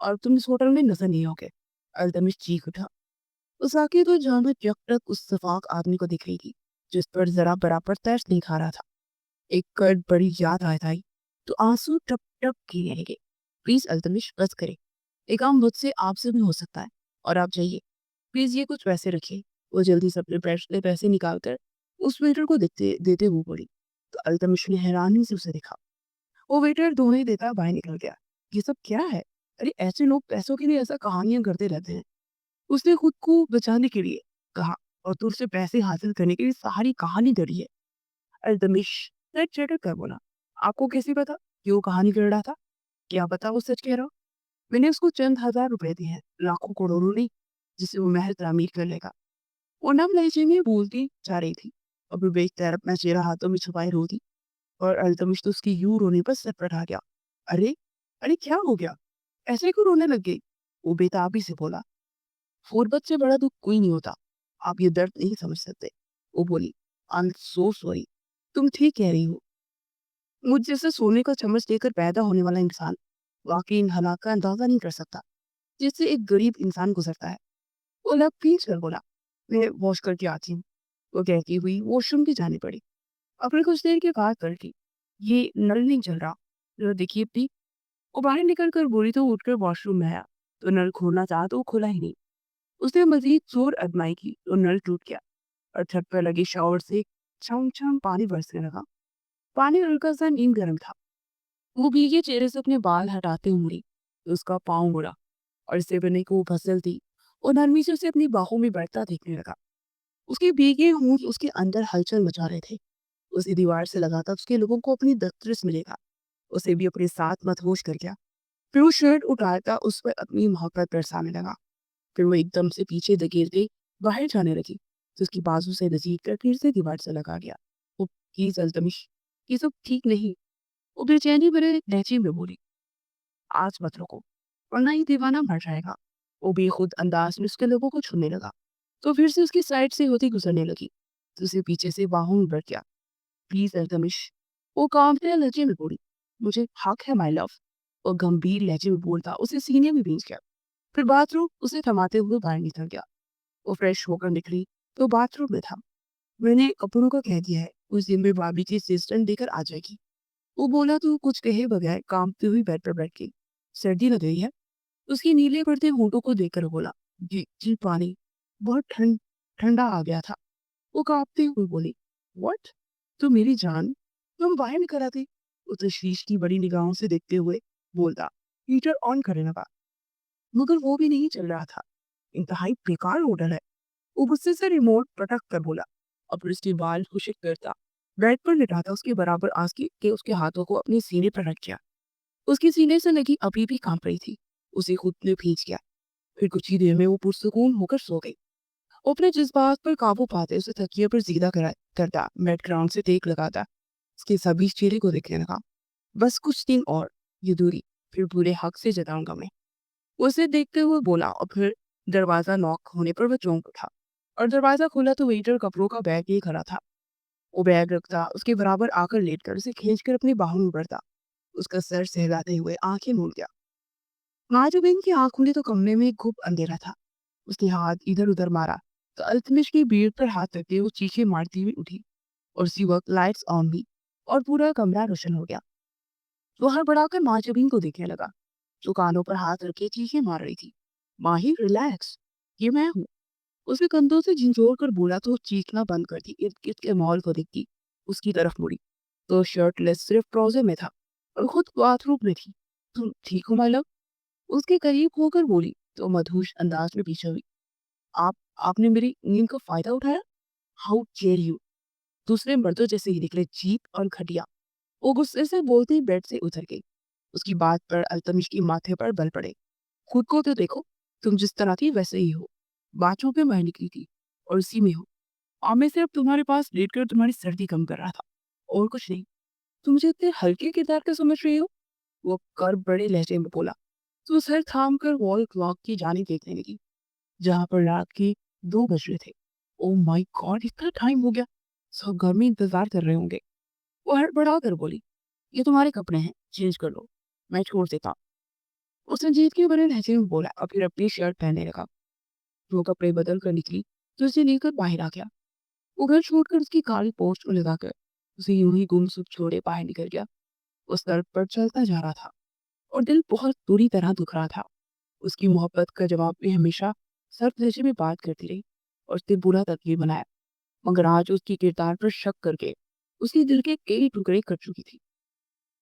Speaker 1: और तुम इस होटल में नजर नहीं होगे। अल्तमिश चीख उठा। उस आके तो जान जब तक उस सफाक आदमी को दिख रही थी जिस पर जरा बराबर तरस नहीं खा रहा था। एक कर बड़ी याद आया था तो आंसू टप टप गिरने लगे। प्लीज अल्तमिश बस करे। एक काम मुझसे आपसे भी हो सकता है। और आप जाइए। प्लीज ये कुछ पैसे रखिए। वो जल्दी से अपने पैसे पैसे निकाल कर उस वेटर को देते देते हुए बोली। तो अल्तमिश ने हैरानी से उसे देखा। वो वेटर दोने देता बाहर निकल गया। ये सब क्या है? अरे ऐसे लोग पैसों के लिए ऐसा कहानियां करते रहते हैं। उसने खुद को बचाने के लिए कहा। और तुझसे पैसे हासिल करने के लिए सारी कहानी डरी है। अल्तमिश ने चटक कर बोला। आपको कैसे पता कि वो कहानी कर रहा था? क्या पता वो सच कह रहा हो? मैंने उसको चंद हजार रुपए दिए हैं, लाखों करोड़ों नहीं, जिसे वो महल तामीर कर लेगा। वो नम लहजे में बोलती जा रही थी। और बेच तरफ मैं चेहरा हाथों में छुपाए रोती। और अल्तमिश तो उसकी यूं रोने पर सर पर आ गया। अरे अरे क्या हो गया? ऐसे क्यों रोने लग गई? वो बेताबी से बोला। गुर्बत से बड़ा दुख कोई नहीं होता। आप ये दर्द नहीं समझ सकते। वो बोली। I am so sorry. तुम ठीक कह रही हो। मुझ जैसे सोने का चम्मच लेकर पैदा होने वाला इंसान वाकई इन हालात का अंदाजा नहीं कर सकता जिससे एक गरीब इंसान गुजरता है। वो लग पीछ कर बोला। मैं वॉश करके आती हूँ। वो कहती हुई वॉशरूम की जाने पड़ी। अपने कुछ देर के बाद करती। ये नल नहीं चल रहा। जरा देखिए प्लीज। वो बाहर निकल कर बोली तो उठकर वॉशरूम में आया। तो नल खोलना चाहा तो वो खुला ही नहीं। उसने मजीद जोर आजमाई की तो नल टूट गया। और छत पर लगे शावर से छम छम पानी बरसने लगा। पानी हल्का सा नीम गर्म था। वो भीगे चेहरे से अपने बाल हटाते हुए मुड़ी तो उसका पाँव मुड़ा। और इससे बने को वो फसल थी। और नरमी से उसे अपनी बाहों में बढ़ता देखने लगा। उसके भीगे होंठ उसके अंदर हलचल मचा रहे थे। उसी दीवार से लगातार उसके लोगों को अपनी दस्तरस मिलेगा। उसे भी अपने साथ मदहोश कर गया। फिर वो शर्ट उतारता उस पर अपनी मोहब्बत बरसाने लगा। फिर वो एकदम से पीछे धकेलते बाहर जाने लगी तो उसकी बाजू से नजीक कर फिर से दीवार से लगा गया। वो प्लीज अल्तमिश, ये सब ठीक नहीं। वो बेचैनी भरे लहजे में बोली। आज मत रुको वरना ये दीवाना मर जाएगा। वो बेखुद अंदाज में उसके लोगों को छूने लगा। तो फिर से उसकी साइड से होती गुजरने लगी तो उसे पीछे से बाहों में भर गया। प्लीज अल्तमिश। वो कांपते लहजे में बोली। मुझे हक है माय लव। वो गंभीर लहजे में बोलता उसे सीने में भींच गया। फिर बाथरूम उसे थमाते हुए बाहर निकल गया। वो फ्रेश होकर निकली तो बाथरूम में था। मैंने कपड़ों को कह दिया है उस दिन में भाभी की असिस्टेंट देकर आ जाएगी। वो बोला तो कुछ कहे बगैर कांपती हुई बेड पर बैठ गई। सर्दी लग गई है। उसके नीले पड़ते होंठों को देखकर बोला। जी जी पानी बहुत ठंडा आ गया था। वो कांपते हुए बोली। व्हाट? तो मेरी जान तुम बाहर निकल आती। उसे शीश की बड़ी निगाहों से देखते हुए बोलता। हीटर ऑन करने लगा मगर वो भी नहीं चल रहा था। इंतहाई बेकार होटल है। वो गुस्से से रिमोट पटक कर बोला। और फिर उसके बाल खुशक करता बेड पर लेटा था उसके बराबर आस के उसके हाथों को अपने सीने पर रख किया। उसके सीने से लगी अभी भी कांप रही थी। उसे खुद ने भींच गया। फिर कुछ ही देर में वो पुरसुकून होकर सो गई। वो अपने जज्बात पर काबू पाते उसे तकिए पर सीधा करता बैकग्राउंड से टेक लगाता उसके सभी चेहरे को देखने लगा। बस कुछ दिन और ये दूरी फिर पूरे हक से जताऊंगा मैं। उसे देखते हुए बोला और फिर दरवाजा नॉक होने पर वह चौंक उठा। और दरवाजा खुला तो वेटर कपड़ों का बैग ही खड़ा था। वो बैग रखता उसके बराबर आकर लेटकर उसे खींचकर अपनी बाहों में भरता। उसका सर सहलाते हुए आंखें मूंद गया। माजूबीन की आंख खुली तो कमरे में घुप अंधेरा था। उसने हाथ इधर उधर मारा तो अल्तमिश की भीड़ पर हाथ रखते वो चीखें मारती हुई उठी। और उसी वक्त लाइट्स ऑन हुई और पूरा कमरा रोशन हो गया। वो हड़बड़ाकर माजूबीन को देखने लगा जो कानों पर हाथ रखे चीखें मार रही थी। माही रिलैक्स। ये मैं हूँ। उसने कंधों से झिंझोर कर बोला तो चीखना बंद कर दी। इर्द-गिर्द के माहौल को देखती उसकी तरफ मुड़ी, तो शर्टलेस सिर्फ ट्राउज़र में था और खुद बाथरूम में थी। "तुम ठीक हो माय लव?" उसके करीब होकर बोली तो मधुर अंदाज में पीछे हुई। "आप आपने मेरी नींद का फ़ायदा उठाया? How dare you!" दूसरे मर्दों जैसे ही निकले चीप और घटिया। वो गुस्से से बोलते ही बेड से उतर गई। उसकी बात पर अल्तमिश के माथे पर बल पड़े। "खुद को तो देखो, तुम जिस तरह थी वैसे ही हो। बातों पे मैं निकली थी और उसी में हो। और मैं सिर्फ तुम्हारे पास लेटकर तुम्हारी सर्दी कम कर रहा था और कुछ नहीं। तुम मुझे इतने हल्के किरदार का समझ रही हो?" वो कर बड़े लहजे में बोला। तो सर थाम कर वॉल क्लॉक की जाने देखने लगी, जहाँ पर रात के 2 बज रहे थे। Oh my God! इतना टाइम हो गया। सब घर में इंतजार कर रहे होंगे। वो हड़बड़ा कर बोली, "ये तुम्हारे कपड़े हैं, चेंज कर लो। मैं छोड़ देता हूँ।" उसने जीत के बड़े लहजे में बोला और फिर अपनी शर्ट पहनने लगा। वो कपड़े बदल कर निकली तो उसे लेकर बाहर आ गया। वो घर छोड़कर उसकी काली पोस्ट को लगाकर उसे यूं ही गुमसुम छोड़े बाहर निकल गया। उस सड़क पर चलता जा रहा था और दिल बहुत बुरी तरह दुख रहा था। उसकी मोहब्बत का जवाब में हमेशा सर्द लहजे में बात करती रही और उसने बुरा तकदीर बनाया, मगर आज उसकी किरदार पर शक करके उसके दिल के कई टुकड़े कर चुकी थी।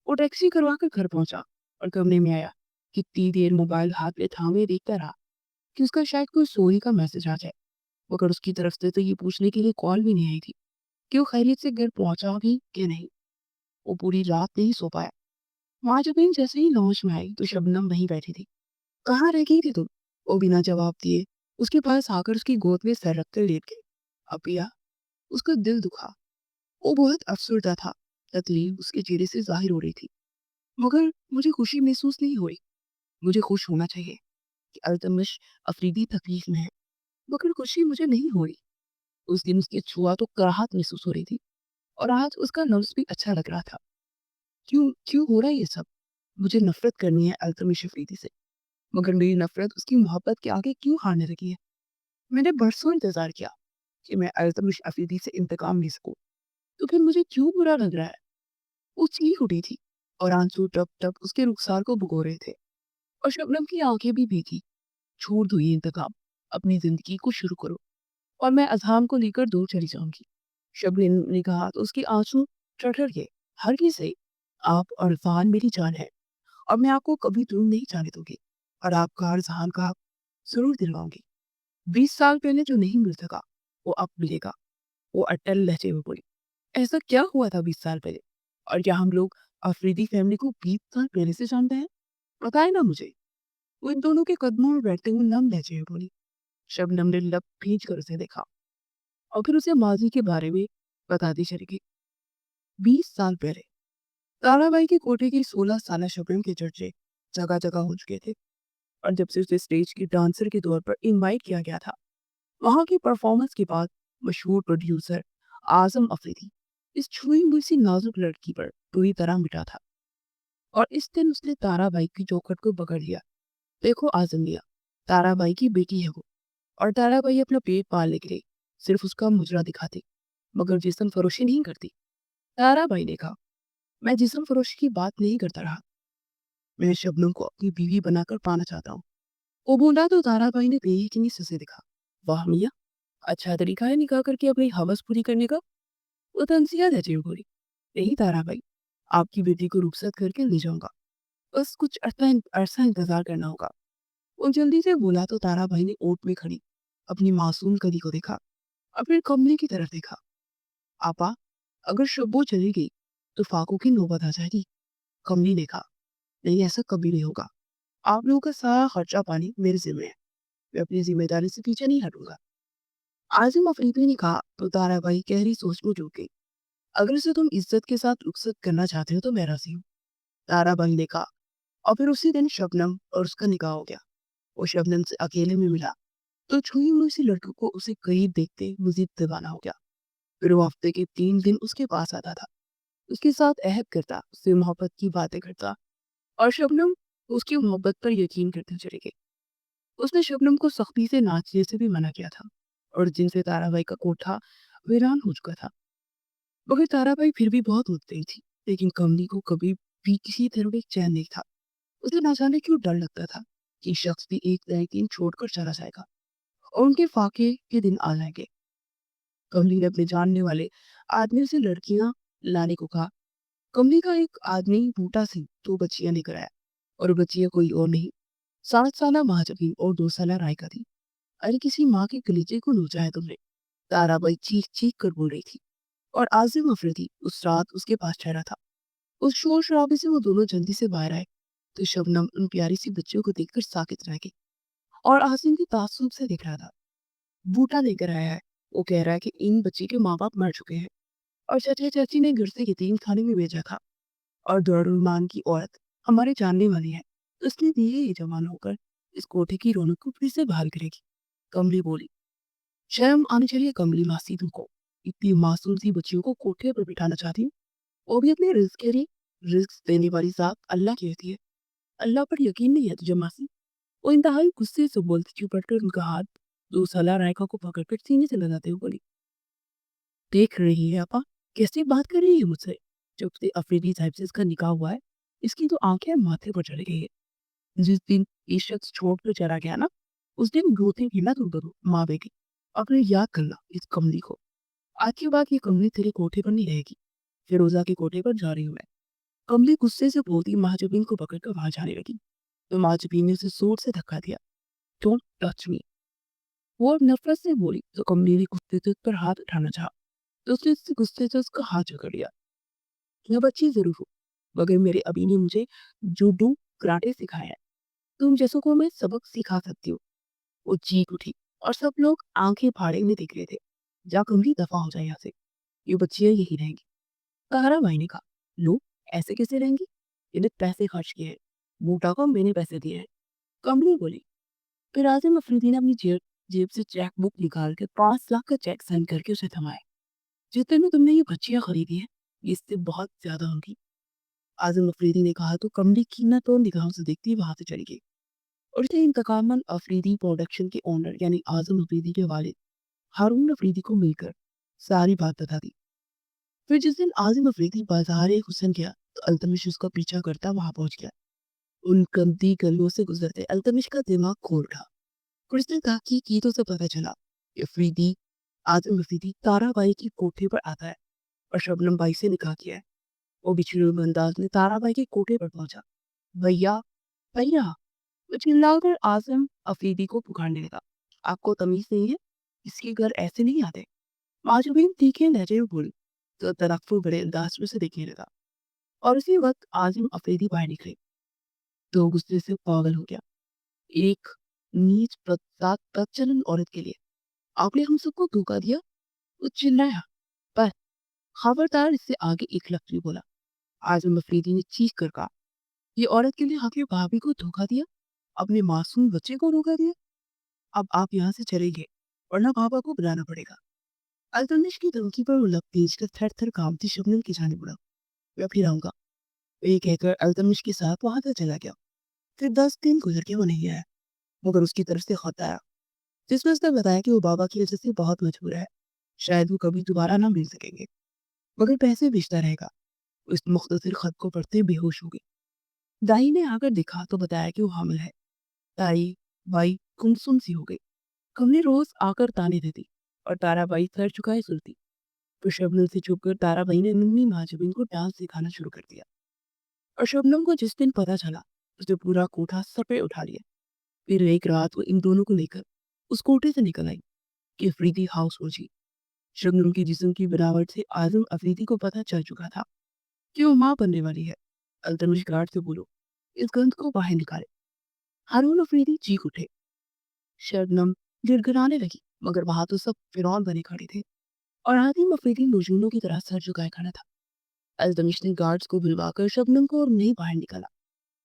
Speaker 1: वो टैक्सी करवा कर घर पहुंचा और कमरे में आया। कितनी देर मोबाइल हाथ में थामे देखता रहा कि उसका शायद कोई सोई का मैसेज आ जाए, मगर उसकी तरफ से तो ये पूछने के लिए कॉल भी नहीं आई थी कि वो खैरियत से घर पहुंचा भी कि नहीं। वो पूरी रात नहीं सो पाया। वहां जब इन जैसे ही लॉन्च में आई तो शबनम वहीं बैठी थी। "कहाँ रह गई थी तुम?" वो बिना जवाब दिए उसके पास आकर उसकी गोद में सर रखकर लेट गई। "अब पिया?" उसका दिल दुखा। वो बहुत अफसरदा था। तकलीफ उसके चेहरे से जाहिर हो रही थी। "मगर मुझे खुशी महसूस नहीं हुई। मुझे खुश होना चाहिए कि अल्तमिश अफरीदी तकलीफ में है, मगर खुशी मुझे नहीं हो रही।" उस दिन उसके छुआ तो कराहत महसूस हो रही थी और आज उसका लफ्ज भी अच्छा लग रहा था। "क्यों क्यों हो रहा है ये सब? मुझे नफरत करनी है अल्तमिश अफरीदी से, मगर मेरी नफरत उसकी मोहब्बत के आगे क्यों हारने लगी है? मैंने बरसों इंतजार किया कि मैं अल्तमिश अफरीदी से इंतकाम ले सकूं, तो फिर मुझे क्यों बुरा लग रहा है?" वो चीख उठी थी और आंसू टप टप उसके रुखसार को भिगो रहे थे और शबनम की आंखें भी भीगी। "छोड़ दो ये इंतकाम, अपनी जिंदगी को शुरू करो और मैं अज़हाम को लेकर दूर चली जाऊंगी।" शबनम ने कहा तो उसके आंसू टरटर गए। "हरगिज़ नहीं, आप और अज़हान मेरी जान है और मैं आपको कभी दूर नहीं जाने दूंगी और आपका और अज़हान का हक जरूर दिलवाऊंगी। 20 साल पहले जो नहीं मिल सका वो अब मिलेगा।" वो अटल लहजे में बोली। "ऐसा क्या हुआ था 20 साल पहले? और क्या हम लोग अफरीदी फैमिली को 20 साल पहले से जानते हैं? बताए ना मुझे।" वो इन दोनों के कदमों में बैठते हुए नम लहजे में बोली। शबनम ने लब खींच कर उसे देखा और फिर उसे माजी के बारे में बताती चली गई। 20 साल पहले ताराबाई के कोठे की 16 साल शबनम के चर्चे जगह जगह हो चुके थे और जब से उसे स्टेज की डांसर के तौर पर इनवाइट किया गया था, वहां की परफॉर्मेंस के बाद मशहूर प्रोड्यूसर आजम अफरीदी इस छुई मुई सी नाजुक लड़की पर पूरी तरह मिटा था। और इस दिन उसने ताराबाई की चौखट को पकड़ लिया। "देखो आजम मियां, ताराबाई की बेटी है वो और ताराबाई अपना पेट पालने के लिए सिर्फ उसका मुजरा दिखाती, मगर जिस्म फरोशी नहीं करती।" ताराबाई ने कहा, "मैं जिस्म फरोशी की बात नहीं करता रहा। मैं शबनम को अपनी बीवी बनाकर पाना चाहता हूँ।" वो बोला तो ताराबाई ने बेयकीनी से उसे देखा। "वाह मियां, अच्छा तरीका है निकाह करके अपनी हवस पूरी करने का।" वो तंजिया देती हुई बोली। "नहीं ताराबाई, आपकी बेटी को रुखसत करके ले जाऊंगा। बस कुछ अरसा इंतजार करना होगा।" वो जल्दी से बोला तो ताराबाई ने ओट में खड़ी अपनी मासूम कली को देखा और फिर कमरे की तरफ देखा। "आपा, अगर शब्बो चली गई तो फाको की नौबत आ जाएगी।" कमली ने कहा, "नहीं, ऐसा कभी नहीं होगा। आप लोगों का सारा खर्चा पानी मेरे जिम्मे है। मैं अपनी जिम्मेदारी से पीछे नहीं हटूंगा।" आजिम अफरीदी ने कहा तो ताराबाई गहरी सोच में डूब गई। "अगर इसे तुम इज्जत के साथ रुखसत करना चाहते हो तो मैं राजी हूँ।" ताराबाई ने कहा। और फिर उसी दिन शबनम और उसका निकाह हो गया। वो शबनम से अकेले में मिला तो छुई हुई सी लड़की को उसे करीब देखते मजीद दीवाना हो गया। फिर वो हफ्ते के 3 दिन उसके पास आता था, उसके साथ अहद करता, उससे मोहब्बत की बातें करता और शबनम उसकी मोहब्बत पर यकीन करते चले गए। उसने शबनम को सख्ती से नाचने से भी मना किया था और जिनसे ताराबाई का कोठा वीरान हो चुका था, मगर ताराबाई फिर भी बहुत मुतमिन थी। लेकिन कमली को कभी भी किसी तरह का चैन नहीं था। उसे ना जाने क्यों डर लगता था कि शख्स भी एक न एक दिन छोड़कर चला जाएगा और उनके फाके के दिन आ जाएंगे। कमली ने अपने जानने वाले आदमी से लड़कियां लाने को कहा। कमली का एक आदमी बूटा सिंह 2 बच्चियां लेकर आया, और बच्चियां कोई और नहीं, 7 साल महाजबीन और 2 साल रायका थी। अरे किसी माँ के कलीजे को नोचा है तुमने, ताराबाई चीख चीख कर बोल रही थी। और आजिम अफरीदी उस रात उसके पास ठहरा था। उस शोर शराबे से वो दोनों जल्दी से बाहर आए, तो शबनम उन प्यारी सी बच्चियों को देखकर साकित रह गई, और आसिम भी ताज्जुब से देख रहा था। बूटा लेकर आया है, वो कह रहा है कि इन बच्ची के माँ बाप मर चुके हैं, और चचा चाची ने घर से यतीम खाने में भेजा था, और दरुलमान की औरत हमारे जानने वाली है, तो इसलिए दिए ये जवान होकर इस कोठे की रौनक को फिर से बहाल करेगी। कमली बोली, शर्म आनी चाहिए कमली मासी तुमको, इतनी मासूम सी बच्चियों को कोठे पर बिठाना चाहती हूँ, वो भी अपने रिस्क के लिए। रिस्क देने वाली जात अल्लाह की होती है, अल्लाह पर यकीन नहीं है तुझे मासी? वो इंतहाई गुस्से से बोलती चिपट कर उनका हाथ 2 साल रायका को पकड़कर सीने से लगाते हुए बोली, देख रही है आपा, कैसे बात कर रही है मुझसे? जब से अफरीदी साहब से इसका निकाह हुआ है, इसकी तो आंखें माथे पर चढ़ गई है। जिस दिन ये शख्स छोड़कर चला गया ना, उस दिन रोते भी ना तुम दोनों माँ बेटी। अपने याद करना इस कमली को। आज के बाद ये कमली तेरे कोठे पर नहीं रहेगी, फिरोजा के कोठे पर जा रही हूँ मैं। कमली गुस्से से बोलती महाजबीन को पकड़कर वहां जाने लगी, तो महाजबीन ने उसे जोर से धक्का दिया। Don't touch me. वो अब नफरत से बोली, तो कमली ने गुस्से से उस पर हाथ उठाना चाहा, तो उसने उससे गुस्से से उसका हाथ जकड़ लिया। मैं बच्ची जरूर हूँ, मगर मेरे अभी ने मुझे जूडो कराटे सिखाया है, तुम जैसों को मैं सबक सिखा सकती हूँ। वो चीख उठी, और सब लोग आंखें फाड़े हुए देख रहे थे। जा कमली, दफा हो जाए यहाँ से, ये बच्चियां यही रहेंगी। तारा भाई ने कहा, लो, ऐसे कैसे रहेंगी? इन्हें पैसे खर्च किए हैं, बूटा को मैंने पैसे दिए हैं। कमली बोली। फिर आजिम अफरीदी ने अपनी जेब जेब से चेक बुक निकाल के 5 लाख का चेक साइन करके उसे थमाया। जितने में तुमने ये बच्चियां खरीदी हैं, ये इससे बहुत ज्यादा होंगी। आजिम अफरीदी ने कहा, तो कमली कीमत और निगाहों से देखती ही वहां से चली गई, और इसे इंतकामन अफरीदी प्रोडक्शन के ओनर यानी आजम अफरीदी के वालिद हारून अफरीदी को मिलकर सारी बात बता दी। फिर जिस दिन आजिम अफरीदी बाजार हुसन गया, तो अल्तमिश उसका पीछा करता वहां पहुंच गया। उन कमती गलियों से गुजरते अल्तमिश का दिमाग खोल उठा, और उसने तहकीक की तो उसे पता चला कि अफरीदी आजम अफरीदी ताराबाई की कोठे पर आता है, और शबनम बाई से निकाह किया है। वो बिछड़े हुए अंदाज में ताराबाई के कोठे पर पहुंचा। भैया, भैया, वो चिल्लाकर आजम अफरीदी को पुकारने लगा। आपको तमीज नहीं है? इसके घर ऐसे नहीं आते। माजूबीन तीखे लहजे में बोली, तो तनक्कुर बड़े अंदाज में उसे देखने लगा, और उसी वक्त आजिम अफरीदी बाहर निकले, तो गुस्से से पागल हो गया। एक नीच प्रचलन औरत के लिए आपने हम सबको धोखा दिया, वो चिल्लाया। पर खबरदार, इससे आगे एक लफ्ज भी बोला। आजम अफरीदी ने चीख कर कहा, ये औरत के लिए आपने भाभी को धोखा दिया, अपने मासूम बच्चे को धोखा दिया। अब आप यहाँ से चलेंगे, वरना पापा को बुलाना पड़ेगा। अल्तमिश की धमकी पर वो लपेट कर थर थर कांपती शबनम की जाने पड़ा। मैं फिर आऊंगा, ये कहकर अल्तमिश के साथ वहां तक चला गया। फिर 10 दिन गुजर के वो नहीं आया, मगर उसकी तरफ से खत आया, जिसमें उसने बताया कि वो बाबा की वजह से बहुत मजबूर है, शायद वो कभी दोबारा ना मिल सकेंगे, मगर पैसे भेजता रहेगा। उस मुख्तसर खत को पढ़ते बेहोश हो गई। दाई ने आकर देखा तो बताया कि वो हामिल है। दाई बाई गुमसुम सी हो गई। कमली रोज आकर ताने देती, और ताराबाई सर झुकाए सुनती। तो शबनम से छुपकर ताराबाई ने नन्ही महाजबीन को डांस सिखाना शुरू कर दिया, और शबनम को जिस दिन पता चला, उसने पूरा कोठा सर पे उठा लिया। फिर एक रात वो इन दोनों को लेकर उस कोठे से निकल आई कि अफरीदी हाउस पहुंची। शबनम की जिस्म की बनावट से आजम अफरीदी को पता चल चुका था कि वो माँ बनने वाली है। अल्तमिश गार्ड से बोलो, इस गंध को बाहर निकाले। हारून अफरीदी चीख उठे। शबनम गिड़गिड़ाने लगी, मगर वहां तो सब फिरौन बने खड़े थे, और आदिम अफरीदी मजनूनों की तरह सर झुकाए खड़ा था। अल्तमिश ने गार्ड्स को बुलवाकर शबनम को और नहीं बाहर निकाला।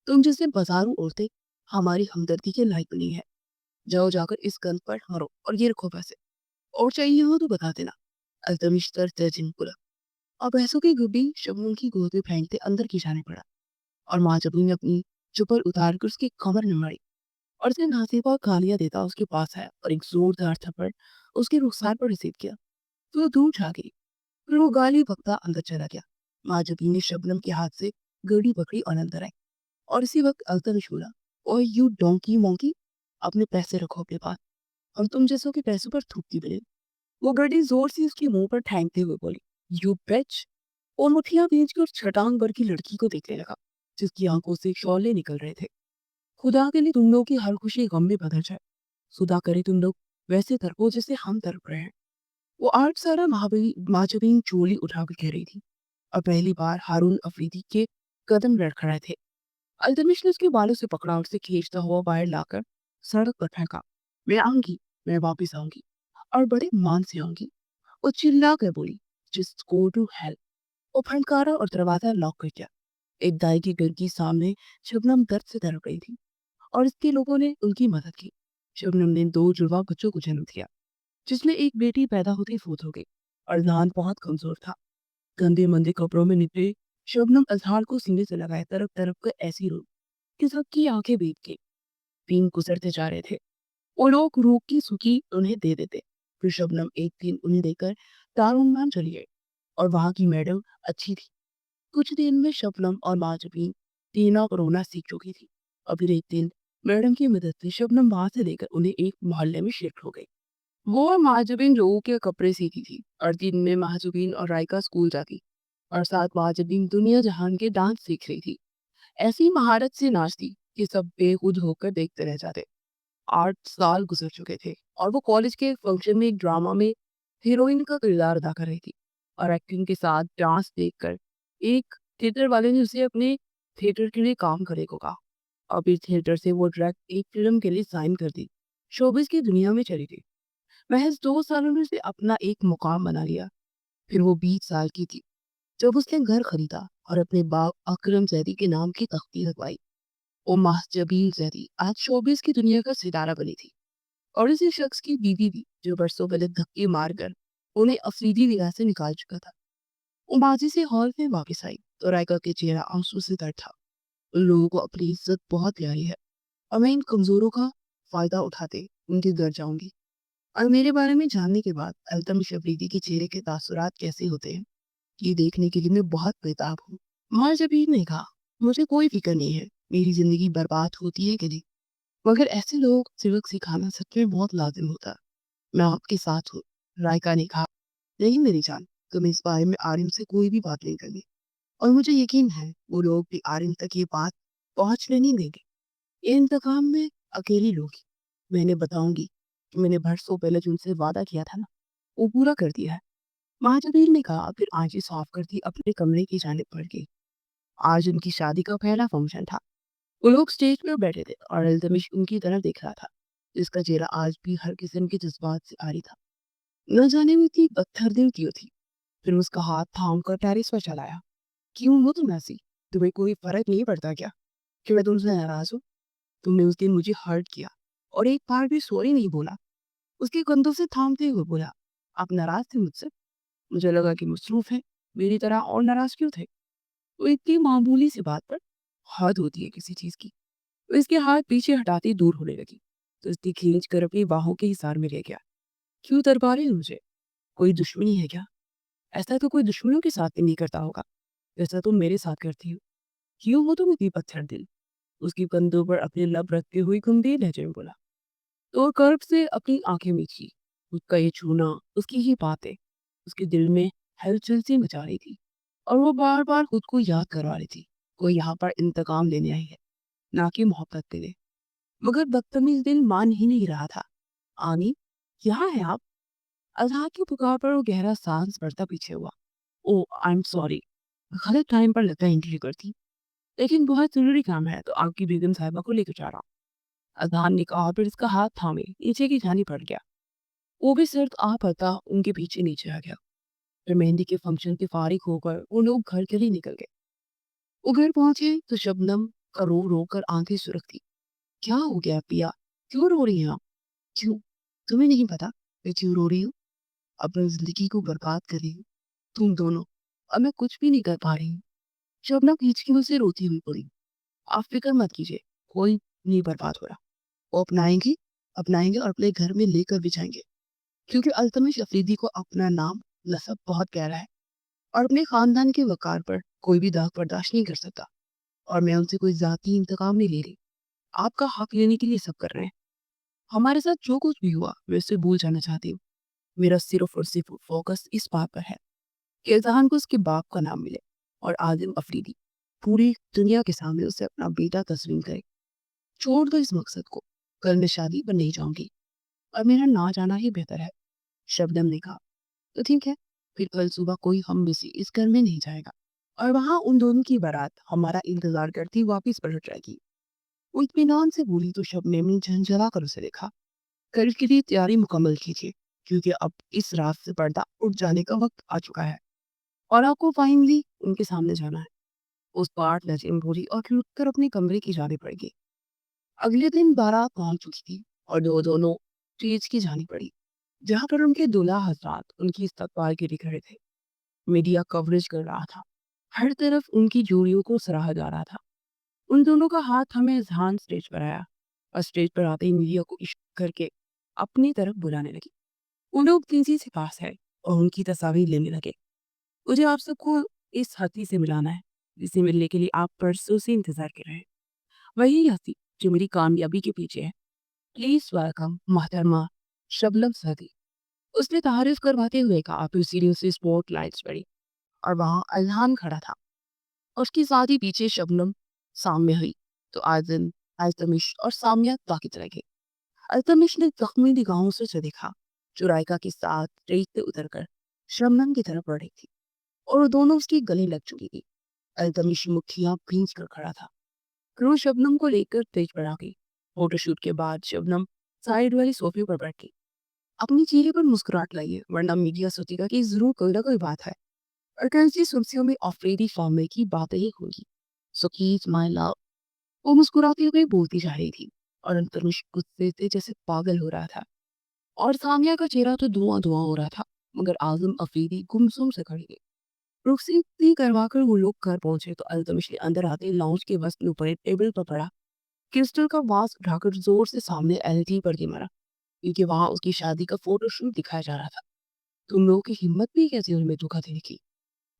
Speaker 1: तुम जैसे बाजारू औरतें हमारी हमदर्दी के लायक नहीं है। जाओ, जाकर इस गंध पर मरो, और ये रखो पैसे, और चाहिए हो तो बता देना। अल्तमिश तर तेजिन बोला। अब ऐसों की गुब्बी शबनम की गोद में फेंकते अंदर की जाने पड़ा, और माँ जबी ने अपनी चुपर उतार कर उसकी कमर में मारी, और उसे नासिबा गालियां देता उसके पास आया, और एक जोरदार थप्पड़ उसके रुखसार पर रिसीव किया, तो वो दूर जा गई। फिर वो गाली बकता अंदर चला गया। माँ जबी ने शबनम के हाथ से गड़ी पकड़ी और अंदर आई, और इसी वक्त अल्तमिश बोला, ओए यू डोंकी मोंकी, अपने पैसे रखो अपने पास, और तुम जैसों के पैसों पर थूकती बने। वो बड़ी जोर से उसके मुंह पर फेंकते हुए बोली, यू बिच। और मुठियां बेचकर छटांग भर की लड़की को देखने लगा, जिसकी आंखों से शौले निकल रहे थे। खुदा के लिए तुम लोग की हर खुशी गम में बदल जाए। खुदा करे तुम लोग वैसे तड़पो जैसे हम तड़प रहे हैं। वो आठ सारा महाजबीन चोली उठाकर कह रही थी, और पहली बार हारून अफरीदी के कदम लड़खड़ाए थे। अल्तमिश ने उसके बालों से पकड़ा और उसे खींचता हुआ बाहर लाकर सड़क पर फेंका। मैं आऊंगी, मैं वापिस आऊंगी, और बड़े मान से आऊंगी। वो चिल्ला कर बोली, जस्ट गो टू हेल। वो फनकारा और दरवाजा लॉक कर दिया। एक दाई की घर के सामने शबनम दर्द से तड़प रही थी, और इसके लोगों ने उनकी मदद की। शबनम ने दो जुड़वा बच्चों को जन्म दिया, जिसमें एक बेटी पैदा होते ही फौत हो गई, और जहान बहुत कमजोर था। गंदे मंदे कपड़ों में निपटे शबनम अजहार को सीने से लगाए तरफ तरफ कर ऐसी रो कि सबकी आंखें भीग गई। दिन गुजरते जा रहे थे। वो लोग रूह की सुखी उन्हें दे देते। फिर शबनम एक दिन उन्हें देकर दारुमान चली गई, और वहां की मैडम अच्छी थी। कुछ दिन में शबनम और माजबीन टीना और रोना सीख चुकी थी। और फिर एक दिन मैडम की मदद से शबनम वहां से लेकर उन्हें एक मोहल्ले में शिफ्ट हो गई। वो और महाजुबीन लोगों के कपड़े सीती थी, और दिन में महाजुबीन और रायका स्कूल जाती, और साथ महाजुबीन दुनिया जहान के डांस सीख रही थी। ऐसी महारत से नाचती कि सब बेखुद होकर देखते रह जाते। 8 साल गुजर चुके थे, और वो कॉलेज के एक फंक्शन में एक ड्रामा में हीरोइन का किरदार अदा कर रही थी। और एक्टिंग के साथ डांस देखकर एक थिएटर वाले ने उसे अपने थिएटर के लिए काम करने को कहा। और फिर थिएटर से वो डायरेक्ट एक फिल्म के लिए साइन कर दी। शोबिस की दुनिया में चली गई। महज 2 सालों में उसे अपना एक मुकाम बना लिया। फिर वो 20 साल की थी जब उसने घर खरीदा और अपने बाप अकरम जैदी के नाम की तख्ती लगवाई। वो महजबीन जैदी आज शोबिस की दुनिया का सितारा बनी थी, और इसी शख्स की बीवी भी, जो बरसों पहले धक्के मारकर उन्हें अफरीदी विला से निकाल चुका था। वो बाजी से हॉल में वापस आई तो रायका के चेहरा आंसू से तर था। उन लोगों को अपनी इज्जत बहुत प्यारी है, और मैं इन कमजोरों का फायदा उठाते उनके घर जाऊंगी। और मेरे बारे में जानने के बाद अल्तमिश अफरीदी के चेहरे के तासुरात कैसे होते हैं, ये देखने के लिए मैं बहुत बेताब हूँ। मारजबीन ने कहा, मुझे कोई फिक्र नहीं है मेरी जिंदगी बर्बाद होती है कि नहीं, मगर ऐसे लोग सबक सिखाना सच में बहुत लाजिम होता है। मैं आपके साथ हूँ। रायका ने कहा, नहीं मेरी जान, तुम इस बारे में आरिम से कोई भी बात नहीं करनी, और मुझे यकीन है वो लोग भी आरिम तक ये बात पहुंचने नहीं देंगे। ये इंतकाम में अकेली लूंगी। मैंने बताऊंगी कि मैंने बरसों पहले जो उनसे वादा किया था ना, वो पूरा कर दिया है। महाजबीर ने कहा, फिर आंखें साफ करती अपने कमरे की जानिब बढ़ गई। आज उनकी शादी का पहला फंक्शन था। वो लोग स्टेज पर बैठे थे, और अल्तमिश उनकी तरफ देख रहा था, जिसका चेहरा आज भी हर किस्म के जज्बात से आरी था। न जाने वो इतनी पत्थर दिल क्यों थी। फिर उसका हाथ थाम कर टेरिस पर चलाया। क्यों हो तुम ऐसी? तुम्हें कोई फर्क नहीं पड़ता क्या कि मैं तुमसे नाराज हूँ? तुमने उस दिन मुझे हर्ट किया, और एक बार भी सॉरी नहीं बोला। उसके कंधों से थामते हुए बोला, आप नाराज थे मुझसे? मुझे लगा कि मसरूफ है, मेरी तरह और नाराज क्यों थे? वो इतनी मामूली सी बात पर हद होती है किसी चीज की। वो इसके हाथ पीछे हटाती दूर होने लगी, तो इसकी खींच कर अपनी बाहों के हिसार में ले गया। क्यों दरबा रहे हो मुझे? कोई दुश्मनी है क्या? ऐसा तो कोई दुश्मनों के साथ भी नहीं करता होगा, जैसा तुम मेरे साथ करती हो। क्यों हो तुम इतनी पत्थर दिल? उसकी कंधों पर अपने लब रखते हुए गंभीर लहजे में बोला। तो कर्ब से अपनी आंखें मीची। उसका ये छूना, उसकी ही बातें उसके दिल में हलचल सी मचा रही थी, और वो बार बार खुद को याद करवा रही थी, कोई यहाँ पर इंतकाम लेने आई है, ना कि मोहब्बत देने। मगर बदतमीज दिल मान ही नहीं रहा था। आनी, यहाँ है आप? अजहार की पुकार पर वो गहरा सांस भरता पीछे हुआ। ओ आई एम सॉरी, गलत टाइम पर लगता है एंट्री करती, लेकिन बहुत जरूरी काम है तो आपकी बेगम साहिबा को लेकर जा रहा हूँ। अजहार ने कहा, फिर इसका हाथ थामे नीचे की जानी पड़ गया। वो भी सिर्फ आ पता उनके पीछे नीचे आ गया। फिर मेहंदी के फंक्शन के फारिग होकर वो लोग घर के लिए निकल गए। वो घर पहुंचे तो शबनम का रो रो कर आंखें सुरख थी। क्या हो गया पिया? क्यों रो रही हैं आप? क्यों? तुम्हें नहीं पता मैं क्यों रो रही हूँ? अपनी जिंदगी को बर्बाद कर रही हूँ, तुम दोनों। अब मैं कुछ भी नहीं कर पा रही हूँ। शबनम हिचकियों से रोती हुई पड़ी। आप फिक्र मत कीजिए, कोई नहीं बर्बाद हो रहा। वो अपनाएंगे, अपनाएंगे और अपने घर में लेकर भी जाएंगे, क्योंकि अल्तमिश अफरीदी को अपना नाम नसब बहुत प्यारा है, और अपने खानदान के वकार पर कोई भी दाग बर्दाश्त नहीं कर सकता। और मैं उनसे कोई जाती इंतकाम नहीं ले रही। आपका हक लेने के लिए सब कर रहे हैं। हमारे साथ जो कुछ भी हुआ मैं उसे भूल जाना चाहती हूँ। मेरा सिर्फ और सिर्फ फोकस इस बात पर है कि इल्तहान को उसके बाप का नाम मिले और आदिम अफरीदी पूरी दुनिया के सामने उसे अपना बेटा तस्लीम करे। छोड़ दो इस मकसद को। कल मैं शादी पर नहीं जाऊंगी और मेरा ना जाना ही बेहतर है। शबनम ने कहा। तो ठीक है, फिर कल सुबह कोई हम में से इस घर में नहीं जाएगा और वहां उन दोनों की बारात हमारा इंतजार करती वापस पलट जाएगी। वो इत्मीनान से बोली तो शबनम ने झंझला कर उसे देखा। कल के लिए तैयारी मुकम्मल कीजिए क्योंकि अब इस रात से पर्दा उठ जाने का वक्त आ चुका है और आपको फाइनली उनके सामने जाना है। उस पार्ट नजीम बोली और फिर उठकर अपने कमरे की जाने पड़ेगी। अगले दिन बारात पहुंच चुकी थी और दोनों स्टेज की जानी पड़ी जहाँ पर उनके दूल्हा हजरात उनकी इस्तकबाल के लिए खड़े थे। मीडिया कवरेज कर रहा था। हर तरफ उनकी जोड़ियों को सराहा जा रहा था। उन दोनों का हाथ हमें जहान स्टेज पर आया और स्टेज पर आते ही मीडिया को इशारा करके अपनी तरफ बुलाने लगी। वो लोग तेजी से पास है और उनकी तस्वीर लेने लगे। मुझे आप सबको इस हस्ती से मिलाना है जिसे मिलने के लिए आप परसों से इंतजार कर रहे हैं। वही हस्ती जो मेरी कामयाबी के पीछे है। प्लीज वेलकम मोहतरमा शबनम सदी। उसने तारीफ करवाते हुए कहा। फिर सीढ़ियों से स्पॉट लाइट्स पड़ी और वहां अल्हान खड़ा था। उसके साथ ही पीछे शबनम सामने हुई तो आजन अल्तमिश और सामिया ताकत लगे। अल्तमिश ने जख्मी निगाहों से उसे देखा जो रायका के साथ रेत से उतरकर शबनम की तरफ बढ़ रही थी और वो दोनों उसकी गले लग चुकी थी। अल्तमिश मुठ्ठियां भींच कर खड़ा था। क्रू शबनम को लेकर तेज बढ़ा गई। फोटोशूट के बाद शबनम साइड वाले सोफे पर बैठी। अपनी चेहरे पर मुस्कुराहट लाइए वरना मीडिया सोचेगा कि जरूर कोई ना कोई बात है और कैसी सुर्खियों में अफरीदी फार्मे की बातें ही होंगी। सो कीज माय लव। वो मुस्कुराती हुई बोलती जा रही थी और अंतरिक्ष गुस्से से जैसे पागल हो रहा था और सामिया का चेहरा तो धुआं धुआं हो रहा था मगर आजम अफरीदी गुमसुम से खड़ी थी। रुखसती करवाकर वो लोग घर पहुंचे तो अल्तमिश ने अंदर आते लाउंज के वस्त में ऊपर एक टेबल पर पड़ा क्रिस्टल का वास उठाकर जोर से सामने एलईडी पर मारा क्योंकि वहां उसकी शादी का फोटोशूट दिखाया जा रहा था। तुम लोगों की हिम्मत भी कैसी उनमें धोखा देने की।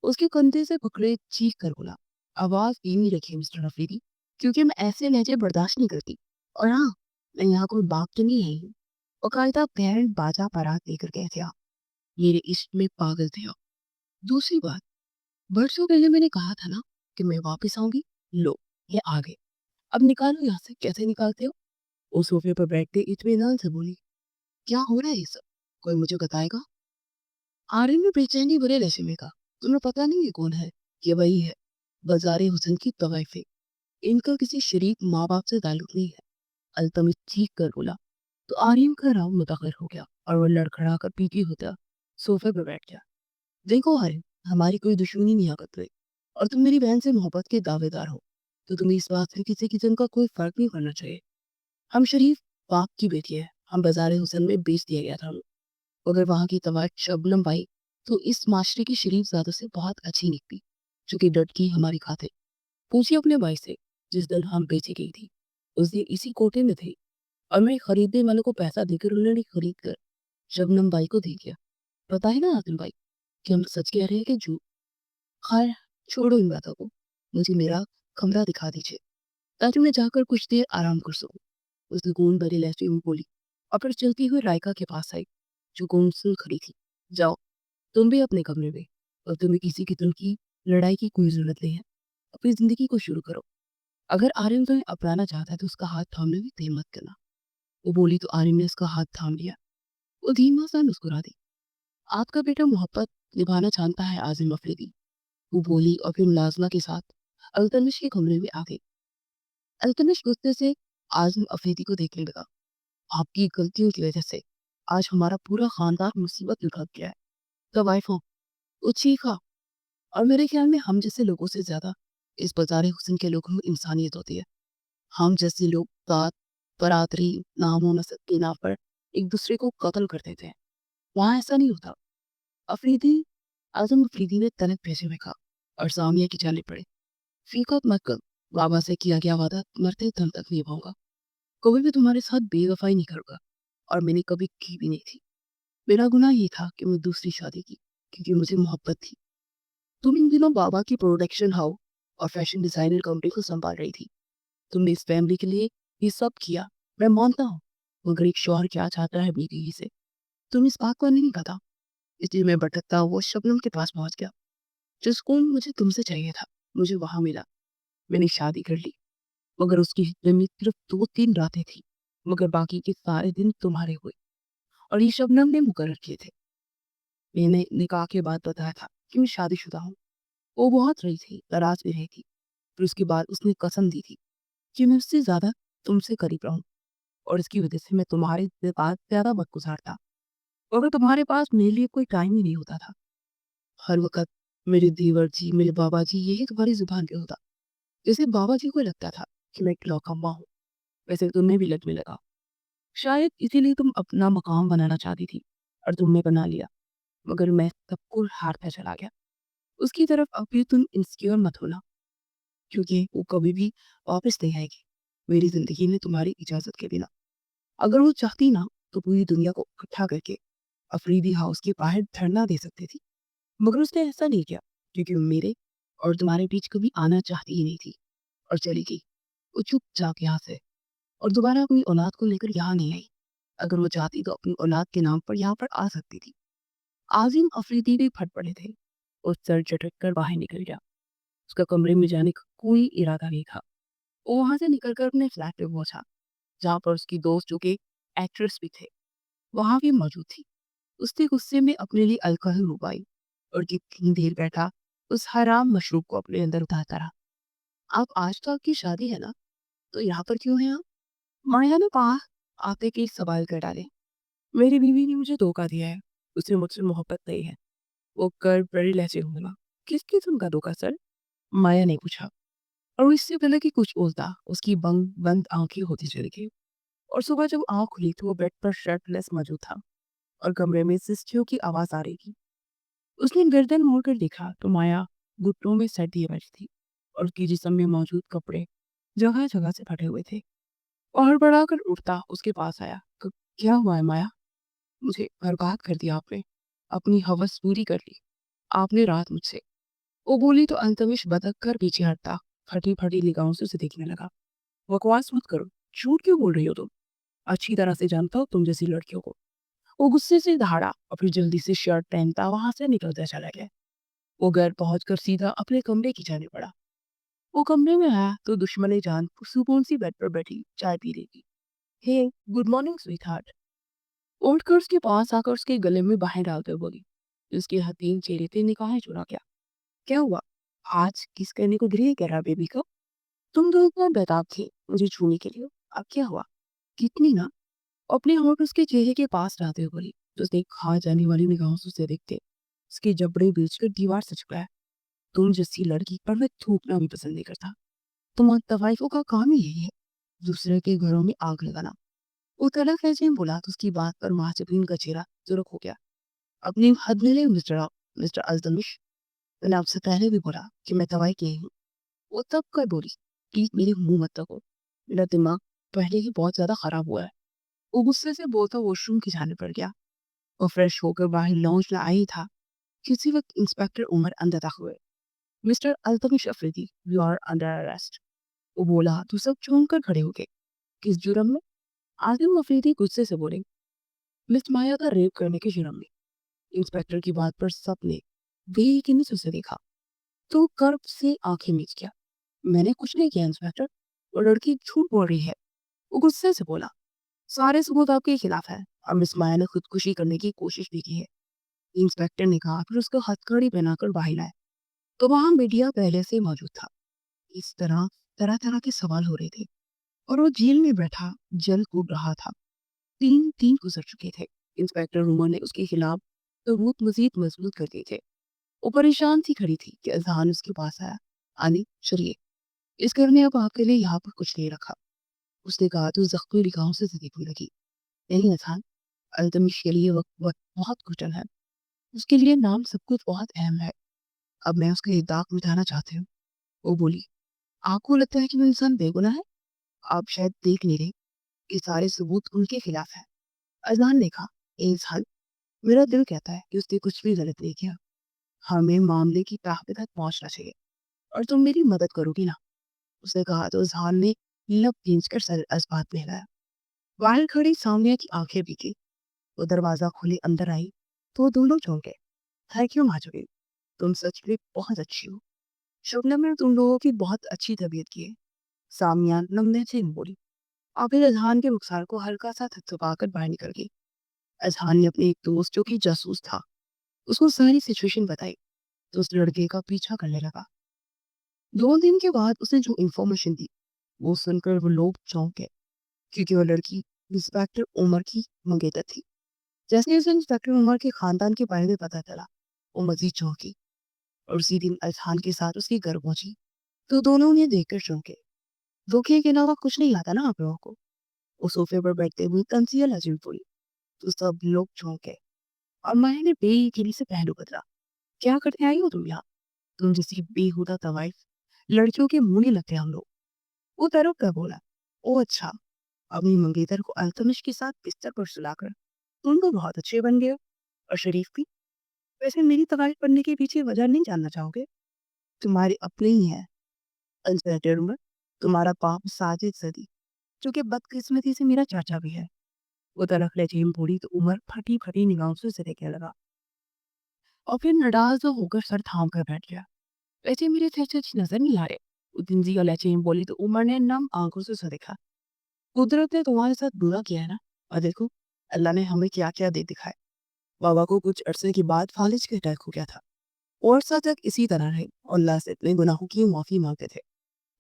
Speaker 1: उसके कंधे से पकड़े चीख कर बोला। आवाज धीमी रखिए मिस्टर अफरीदी क्योंकि मैं ऐसे लहजे बर्दाश्त नहीं करती। और हाँ, मैं यहाँ कोई बाप तो नहीं आई हूँ। बाकायदा बैंड बाजा बारात लेकर गए थे आप। मेरे इश्क में पागल थे आप। दूसरी बात, बरसों पहले मैंने कहा था ना कि मैं वापस आऊंगी। लो, ये आ गए। अब निकालो यहाँ से। कैसे निकालते हो? वो सोफे पर बैठते इत्मीनान से बोली। क्या हो रहा है ये सब? कोई मुझे बताएगा? आर्यन में बेचैनी भरे लहजे में कहा। तुम्हें पता नहीं ये कौन है? ये वही है, बाजारे हुसन की तवाइफे। इनका किसी शरीफ माँ बाप से ताल्लुक नहीं है। अल्तमिश चीख कर बोला तो आर्यन का राव मुताखिर हो गया और वह लड़खड़ा कर पीछे होता सोफे पर बैठ गया। देखो आर्यन, हमारी कोई दुश्मनी नहीं आकत हुई और तुम मेरी बहन से मोहब्बत के दावेदार हो तो तुम्हें इस बात से किसी किस्म का कोई फर्क नहीं करना चाहिए। हम शरीफ बाप की बेटी है। हम बाजारे हुसन में बेच दिया गया था। अगर वहां की तवाच शबनम पाई तो इस माशरे की शरीफ ज़्यादा से बहुत अच्छी निकली जो कि डट की हमारी खातिर। पूछिए अपने भाई से जिस दिन हम बेची गई थी उस दिन इसी कोटे में थे और मैं खरीदने वालों को पैसा देकर उन्होंने खरीद कर शबनम बाई को दे दिया। पता है ना आदिम भाई कि हम सच कह रहे हैं कि झूठ। खैर, छोड़ो इन बातों को। मुझे मेरा कमरा दिखा दीजिए ताकि मैं जाकर कुछ देर आराम कर सकूं। उसने गोंद भरे लहजे में बोली और फिर चलती हुई रायका के पास आई जो गुमसुम खड़ी थी। जाओ, तुम भी अपने कमरे में। और तुम्हें किसी किस्म की लड़ाई की कोई जरूरत नहीं है। अपनी जिंदगी को शुरू करो। अगर आर्यन तुम्हें अपनाना चाहता है तो उसका हाथ थामने में देर मत करना। वो बोली तो आर्यन ने उसका हाथ थाम लिया। वो धीमा सा मुस्कुरा दी। आपका बेटा मोहब्बत निभाना जानता है आजिम अफरीदी। वो बोली और फिर मुलाजमा के साथ अल्तमिश के कमरे में आ गई। अल्तमिश गुस्से से आजिम अफरीदी को देखने लगा। आपकी गलतियों की वजह से आज हमारा पूरा खानदान मुसीबत में फंस गया है। तवाइफ हो, वो चीखा। और मेरे ख्याल में हम जैसे लोगों से ज्यादा इस बाजारे हुस्न के लोगों में इंसानियत होती है। हम जैसे लोग बात बरादरी नामो नसब के नाम पर एक दूसरे को कत्ल कर देते हैं। वहां ऐसा नहीं होता। अफरीदी आजम अफरीदी ने तनक भेजे में कहा और सामिया की जाने पड़े। फीकत मत कर। बाबा से किया गया वादा मरते दम तक निभाऊंगा। कभी भी तुम्हारे साथ बेवफाई नहीं करूंगा और मैंने कभी की भी नहीं थी। मेरा गुनाह ये था कि मैं दूसरी शादी की क्योंकि मुझे मोहब्बत थी। तुम इन दिनों बाबा की प्रोडक्शन हाउस और फैशन डिजाइनर कंपनी को संभाल रही थी। तुमने इस फैमिली के लिए ये सब किया, मैं मानता हूँ। मगर एक शौहर क्या चाहता है बीवी से, तुम इस बात को नहीं पता। इसलिए मैं भटकता हुआ शबनम के पास पहुँच गया। जो सुकून मुझे तुमसे चाहिए था, मुझे वहाँ मिला। मैंने शादी कर ली, मगर उसकी हिस्से में सिर्फ़ 2-3 रातें थी, मगर बाकी के सारे दिन तुम्हारे हुए और ये शबनम ने मुकर्रर किए थे। मैंने निकाह के बाद बताया था कि मैं शादीशुदा हूँ। वो बहुत रही थी, नाराज़ भी रही थी। फिर उसके बाद उसने कसम दी थी कि मैं उससे ज़्यादा तुमसे करीब रहूँ और इसकी वजह से मैं तुम्हारे पास ज़्यादा वक़्त गुज़ारता। मगर तुम्हारे पास मेरे लिए कोई टाइम ही नहीं होता था। हर वक़्त मेरे देवर जी, मेरे बाबा जी यही तुम्हारी ज़ुबान पे होता। जैसे बाबा जी को लगता था कि मैं इकलौता हूँ, वैसे तुम्हें भी लगने लगा। शायद इसीलिए तुम अपना मकाम बनाना चाहती थी और तुमने बना लिया, मगर मैं सबको हारता चला गया। उसकी तरफ अब भी तुम इनसिक्योर मत होना, क्योंकि वो कभी भी वापस नहीं आएगी मेरी ज़िंदगी में तुम्हारी इजाज़त के बिना। अगर वो चाहती ना, तो पूरी दुनिया को इकट्ठा करके अफरीदी हाउस के बाहर धरना दे सकती थी, मगर उसने ऐसा नहीं किया, क्योंकि वो मेरे और तुम्हारे बीच कभी आना चाहती ही नहीं थी और चली गई। वो चुपचाप यहाँ से और दोबारा अपनी औलाद को लेकर यहाँ नहीं आई। अगर वो चाहती तो अपनी औलाद के नाम पर यहाँ पर आ सकती थी। आज़िम अफरीदी भी फट पड़े थे। वो सर झटक कर बाहर निकल गया। उसका कमरे में जाने का कोई इरादा नहीं था। वो वहाँ से निकलकर अपने फ्लैट पे पहुंचा, जहाँ पर उसकी दोस्त जो कि एक्ट्रेस भी थे, वहाँ भी मौजूद थी। उसने गुस्से में अपने लिए अल्कोहल उबाई और कितनी देर बैठा उस हराम मशरूब को अपने अंदर उतारता रहा। अब आज तो आपकी शादी है ना, तो यहाँ पर क्यों है आप? माया ने कहा आते के सवाल कर डाले। मेरी बीवी ने मुझे धोखा दिया है। उसने मुझसे मोहब्बत नहीं है। वो कर बड़ी लहजे में बोला। किस किस्म का धोखा सर? माया ने पूछा। और इससे पहले कि कुछ बोलता, उसकी बंद बंद आंखें होती चली गई और सुबह जब आँख खुली तो वो बेड पर शर्टलेस मौजूद था और कमरे में सिसकियों की आवाज़ आ रही थी। उसने गर्दन मोड़कर देखा तो माया घुटनों में सर दिए बैठी थी और उसकी जिस्म में मौजूद कपड़े जगह-जगह से फटे हुए थे। और बढ़ाकर उठता उसके पास आया। क्या हुआ है माया? मुझे बर्बाद कर दिया आपने। अपनी हवस पूरी कर ली। आपने रात मुझसे। वो बोली तो अल्तमिश बदक कर पीछे हटता, फटी-फटी निगाहों से उसे देखने लगा। बकवास मत करो। झूठ क्यों बोल रही हो तुम? अच्छी तरह से जानता हूँ तुम जैसी लड़कियों को। वो गुस्से से दहाड़ा और फिर जल्दी से शर्ट पहनता वहां से निकलता चला गया। वो घर पहुंचकर सीधा अपने कमरे की जाने पड़ा। वो कमरे में आया तो दुश्मने जान सुकून सी बेड पर बैठी चाय पी रही थी। हे, गुड मॉर्निंग स्वीटहार्ट। उठकर उसके पास आकर उसके गले में बाहें डालकर बोली। उसके हसीन चेहरे पे निगाहें चुरा गया। क्या हुआ? आज किस करने को गिरी है कह रहा बेबी को? तुम तो इतना बेताब थी मुझे छूने के लिए। अब क्या हुआ? कितनी ना? अपने होंठ उसके चेहरे के पास लाते हुए बोली। तो उसने खा जाने वाली निगाहों से उसे देखते उसके जबड़े बेचकर दीवार से चिपकाया। तुम जैसी लड़की पर मैं थूकना भी पसंद नहीं करता। तुम तवाइफों का काम ही यही है, दूसरे के घरों में आग लगाना। वो तलक लहजे में बोला तो उसकी बात पर महाजबीन का चेहरा सुर्ख हो गया। अपनी हद में ले मिस्टर अल्तमिश। मैंने आपसे पहले भी बोला कि मैं दवाई की हूँ। वो तब कर बोली, प्लीज मेरे मुंह मत तको। मेरा दिमाग पहले ही बहुत ज्यादा खराब हुआ है। वो गुस्से से बोलता वॉशरूम की जाने पड़ गया। वो फ्रेश होकर बाहर लॉन्च में आई था। किसी वक्त इंस्पेक्टर उमर अंदर दाखिल हुए। Mister Altamish Afridi, you are under arrest. वो बोला तो सब चौंक कर खड़े हो गए। किस जुर्म में? आसिम अफरीदी गुस्से से बोले। मिस माया का रेप करने के जुर्म में। इंस्पेक्टर की बात पर सबने बेयकीनी से उसे देखा तो कर्ब से आंखें मीच गया। मैंने कुछ नहीं किया इंस्पेक्टर। वो लड़की झूठ बोल रही है। वो गुस्से से बोला। सारे सबूत आपके खिलाफ है और मिस माया ने खुदकुशी करने की कोशिश भी की है। इंस्पेक्टर ने कहा फिर उसको हथकड़ी पहनाकर बाहर लाया तो वहां मीडिया पहले से मौजूद था। इस तरह तरह तरह के सवाल हो रहे थे और वो जेल में बैठा जल कूद रहा था। 3 दिन गुजर चुके थे। इंस्पेक्टर उमर ने उसके खिलाफ सबूत मजीद मजबूत कर दिए थे। वो परेशान सी खड़ी थी कि अजहान उसके पास आया। आनी चलिए, इस घर ने अब आपके लिए यहाँ पर कुछ नहीं रखा। उसने कहा तो जख्मी निगाहों से देखने लगी। नहीं अजहान, अल्तमिश के लिए वक्त वक्त बहुत कुचल है। उसके लिए नाम सब कुछ बहुत अहम है। अब मैं उसका ये दाग मिटाना चाहती हूँ। वो बोली। आपको लगता है कि वो इंसान बेगुनाह है? आप शायद देख नहीं रहे कि सारे सबूत उनके खिलाफ है। अजहान ने कहा, "ए इजहान, मेरा दिल कहता है कि उसने कुछ भी गलत नहीं किया। हमें मामले की तह तक पहुंचना चाहिए और तुम मेरी मदद करोगी ना?" उसने कहा तो इजहान ने लब खींच कर सर इस्बात में हिलाया। बाहर खड़ी सामिया की आंखें भीगी। वो दरवाजा खोले अंदर आई तो वो दोनों चौंके। थैंक यू माधुरी, तुम सच में बहुत अच्छी हो। शबनम ने तुम लोगों की बहुत अच्छी तबीयत की है, सामिया नमने से बोली। और फिर अजहान के रुखसार को हल्का सा थपथपाकर बाहर निकल गई। अजहान ने अपने एक दोस्त जो कि जासूस था उसको सारी सिचुएशन बताई तो उस लड़के का पीछा करने लगा। 2 दिन के बाद उसने जो इन्फॉर्मेशन दी वो सुनकर वो लोग चौंक गए, क्योंकि वो लड़की इंस्पेक्टर उमर की मंगेतर थी। जैसे ही उसे इंस्पेक्टर उमर के खानदान के बारे में पता चला वो मजीद चौंकी और उसी दिन अजहान के साथ उसके घर पहुंची तो दोनों उन्हें देखकर चौंके। धोखे के अलावा कुछ नहीं लाता ना आप लोगों को। वो सोफे पर बैठते हुए तंजिया लजीम हुई तो सब लोग चौंके और माया ने बेयकीनी से पहलू बदला। क्या करते आई हो तुम यहाँ? तुम जैसी बेहुदा तवाइफ लड़कियों के मुंह नहीं लगते हम लोग। वो तरफ कर बोला। ओ अच्छा, अपनी मंगेतर को अल्तमिश के साथ बिस्तर पर सुलाकर तुम तो बहुत अच्छे बन गए हो और शरीफ भी। वैसे मेरी तवाइफ बनने के पीछे वजह नहीं जानना चाहोगे? तुम्हारे अपने ही है इंस्पेक्टर उमर, तुम्हारा बाप साजिद सदी, जो कि बदकिस्मती से मेरा चाचा भी है। वो तरफ लजीम बोली तो उमर फटी फटी निगाहों से उसे देखने लगा और फिर नाराज होकर सर थाम कर बैठ गया। वैसे मेरे चाचा जी नजर नहीं आ रहे। उदिन और लजीम बोली तो उमर ने नम आंखों से उसे देखा। कुदरत ने तुम्हारे साथ बुरा किया है ना, और देखो अल्लाह ने हमें क्या क्या दे दिखाया। बाबा को कुछ अरसे के बाद फालिज का अटैक हो गया था और अरसा तक इसी तरह रहे और अल्लाह से इतने गुनाहों की माफी मांगते थे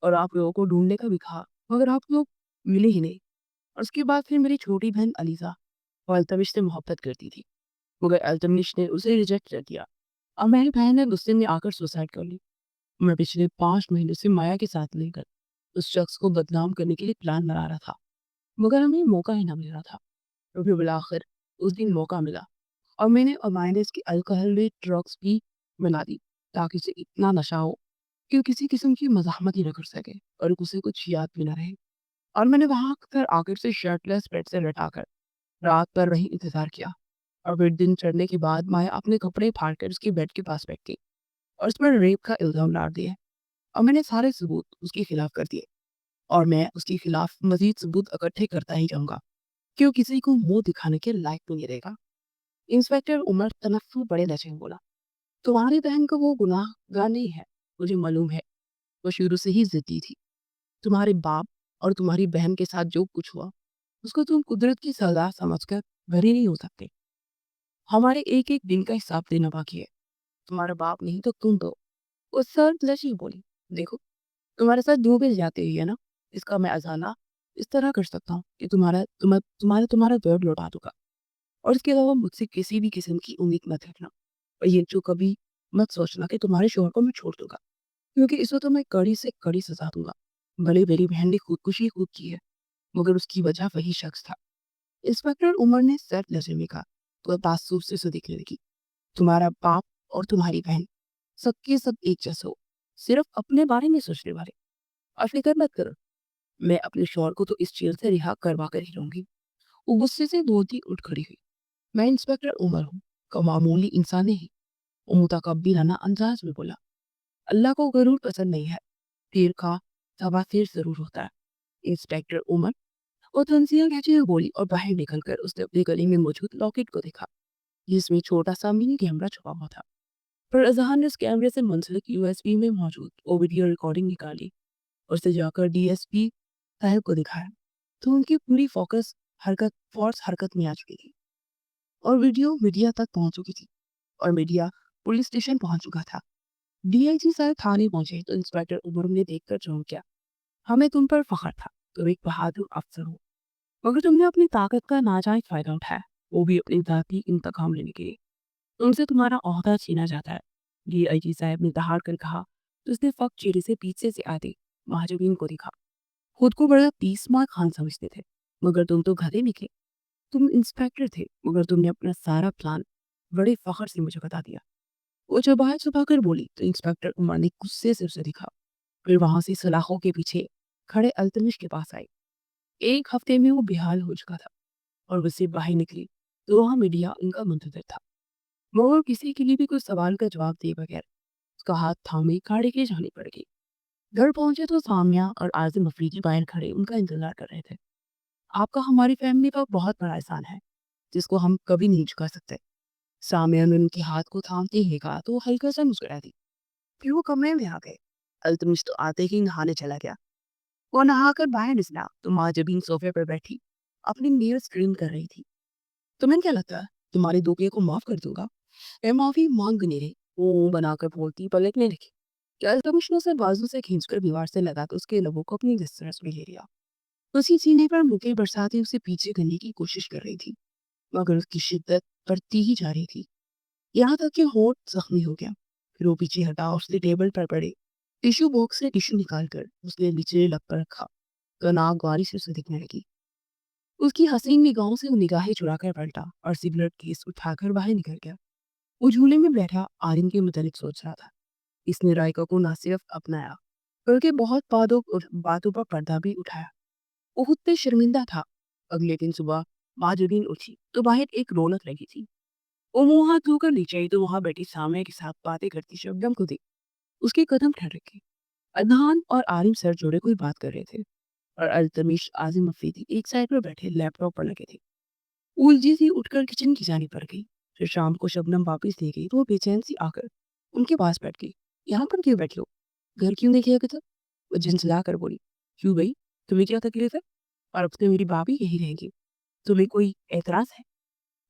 Speaker 1: और आप लोगों को ढूंढने का भी कहा, मगर आप लोग मिले ही नहीं। और उसके बाद फिर मेरी छोटी बहन अलीजा वो अल्तमिश से मोहब्बत करती थी, मगर अल्तमिश ने उसे रिजेक्ट कर दिया और मेरी बहन ने गुस्से में आकर सुसाइड कर ली। मैं पिछले 5 महीने से माया के साथ लेकर उस शख्स को बदनाम करने के लिए प्लान बना रहा था, मगर हमें मौका ही ना मिल रहा था। तो फिर बिलाखिर उस दिन मौका मिला और मैंने अमाइनस की अल्कोहल में ड्रग्स भी बना दी ताकि उसे इतना नशा हो कि वो किसी किस्म की मज़ाहमत ही ना कर सके और उसे कुछ याद भी ना रहे। और मैंने वहां पर आकर से शर्टलेस बेड से लटाकर रात भर वही इंतजार किया और फिर दिन चढ़ने के बाद माया अपने कपड़े फाड़कर उसके बेड के पास बैठ गई और उस पर रेप का इल्जाम डाल दिया और मैंने सारे सबूत उसके खिलाफ कर दिए और मैं उसके खिलाफ मजीद सबूत इकट्ठे करता ही जाऊंगा कि वो किसी को मुंह दिखाने के लायक भी नहीं रहेगा। इंस्पेक्टर उमर तनफ्फु बड़े लहजे में बोला, तुम्हारी बहन को वो गुनाहगार नहीं है, मुझे मालूम है। वो शुरू से ही जिद्दी थी। तुम्हारे बाप और तुम्हारी बहन के साथ जो कुछ हुआ उसको तुम कुदरत की सजा समझकर भरी नहीं हो सकते। हमारे एक एक दिन का हिसाब देना बाकी है। तुम्हारा बाप नहीं तो तुम दो। वो सर लची बोली, देखो तुम्हारे साथ जो भी जाते हुई है ना, इसका मैं अजाना इस तरह कर सकता हूँ कि तुम्हारा तुम्हारा दर्द लौटा दूंगा और इसके अलावा मुझसे किसी भी किस्म की उम्मीद मत रखना। और ये जो कभी मत सोचना कि तुम्हारे शोहर को मैं छोड़ दूंगा, क्योंकि इसको तो मैं कड़ी से कड़ी सजा दूंगा। भले मेरी बहन ने खुदकुशी खुद की है, मगर उसकी वजह वही शख्स था। इंस्पेक्टर उमर ने सर लहजे में कहा तो तासुब से उसे देखने लगी। तुम्हारा बाप और तुम्हारी बहन सबके सब एक जैसे हो, सिर्फ अपने बारे में सोचने वाले। और फिक्र मत करो, मैं अपने शौहर को तो इस जेल से रिहा करवा कर ही रहूंगी। वो गुस्से से दौड़ती उठ खड़ी हुई। मैं इंस्पेक्टर उमर हूँ, का मामूली इंसान नहीं। वो मुतकब्बिराना अंदाज में बोला, अल्लाह को गरूर पसंद नहीं है, तीर का तवा तीर जरूर होता है। इंस्पेक्टर उमर और तंजिया कहते हुए बोली और बाहर निकलकर उसने अपनी गली में मौजूद लॉकेट को देखा जिसमें छोटा सा मिनी कैमरा छुपा हुआ था। पर अजहान ने उस कैमरे से मुंसलिक यूएसबी में मौजूद वो वीडियो रिकॉर्डिंग निकाली और उसे जाकर डीएसपी साहब को दिखाया तो उनकी पूरी फोर्स हरकत में आ चुकी थी और वीडियो मीडिया तक पहुंच चुकी थी और मीडिया पुलिस स्टेशन पहुंच चुका था। डीआईजी साहब थाने पहुंचे तो इंस्पेक्टर उमर ने देखकर चौंक गया। हमें तुम पर फख्र था, तुम एक बहादुर अफसर हो, मगर तुमने अपनी ताकत का नाजायज फायदा उठाया, वो भी अपनी जाति इंतकाम लेने के लिए। तुमसे तुम्हारा ओहदा छीना जाता है। डीआईजी साहब ने दहाड़ कर कहा तो उसने फक चेहरे से पीछे से आते महाजबीन को देखा। खुद को बड़ा तीसमार खान समझते थे, मगर तुम तो गधे निकले। तुम इंस्पेक्टर थे, मगर तुमने अपना सारा प्लान बड़े फख्र से मुझे बता दिया। वो चौबाया छुपा कर बोली तो इंस्पेक्टर उमर ने गुस्से से उसे दिखा। फिर वहां से सलाखों के पीछे खड़े अल्तमिश के पास आई। 1 हफ्ते में वो बेहाल हो चुका था और उससे बाहर निकली तो वहां मीडिया उनका मुंतजर था, मगर किसी के लिए भी कोई सवाल का जवाब दिए बगैर उसका हाथ थामे गाड़ी के जानी पड़ गई। घर पहुंचे तो सामिया और आजिम अफरीदी बाहर खड़े उनका इंतजार कर रहे थे। आपका हमारी फैमिली का बहुत बड़ा एहसान है, जिसको हम कभी नहीं चुका सकते। सामिया ने उनके हाथ को थामते ही कहा तो वो हल्का सा मुस्कुरा दी। फिर वो कमरे में आ गए। अल्तमिश तो आते ही नहाने चला गया। वो नहाकर बाहर निकला तो माँ जबीन सोफे पर बैठी अपनी नीर स्क्रीन कर रही थी। तुम्हें क्या लगता है तुम्हारे धोखे को माफ कर दूंगा? मैं माफी मांग नहीं रही, वो बनाकर बोलती पलटने लगी। क्या अल्तमिश ने उसे बाजू से खींचकर दीवार से लगाकर उसके लबों को अपनी दस्तरस में ले लिया। उसी सीने पर मुके बरसाती उसे पीछे करने की कोशिश कर रही थी, मगर उसकी शिद्दत बढ़ती ही जा रही थी, यहाँ तक कि होंठ जख्मी हो गया। फिर वो पीछे हटा, उसने टेबल पर पड़े टिश्यू बॉक्स से टिश्यू निकालकर उसने नीचे लग पर रखा तो नाक गारी से उसे दिखने लगी। उसकी हसीन निगाहों से वो निगाहें चुराकर पलटा और सिगरेट केस उठाकर बाहर निकल गया। वो झूले में बैठा आर्यन के मुतालिक सोच रहा था। इसने रायका को न सिर्फ अपनाया बल्कि बहुत बातों पर पर्दा भी उठाया। वो खुद पे शर्मिंदा था। अगले दिन सुबह माजुदीन उठी तो बाहर एक रौनक लगी थी। वो मुंह हाथ धोकर नीचे आई तो वहां बैठी सामने के साथ बातें करती शबनम को दी। उसके कदम ठहर गए। अदनान और आरिम सर जोड़े कोई बात कर रहे थे और अल्तमिश आजिम अफरीदी एक साइड पर बैठे लैपटॉप पर लगे थे। उलझी सी उठकर किचन की जानी पड़ गई। फिर शाम को शबनम वापस ले गई तो वो बेचैन सी आकर उनके पास बैठ गई। यहाँ पर क्यों बैठी हो? घर क्यों नहीं किया था? वो झंझला कर बोली। क्यों भाई, तुम्हें क्या तकलीफ है? और अब तो मेरी भाभी यही रहेंगी, तुम्हें कोई एतराज है?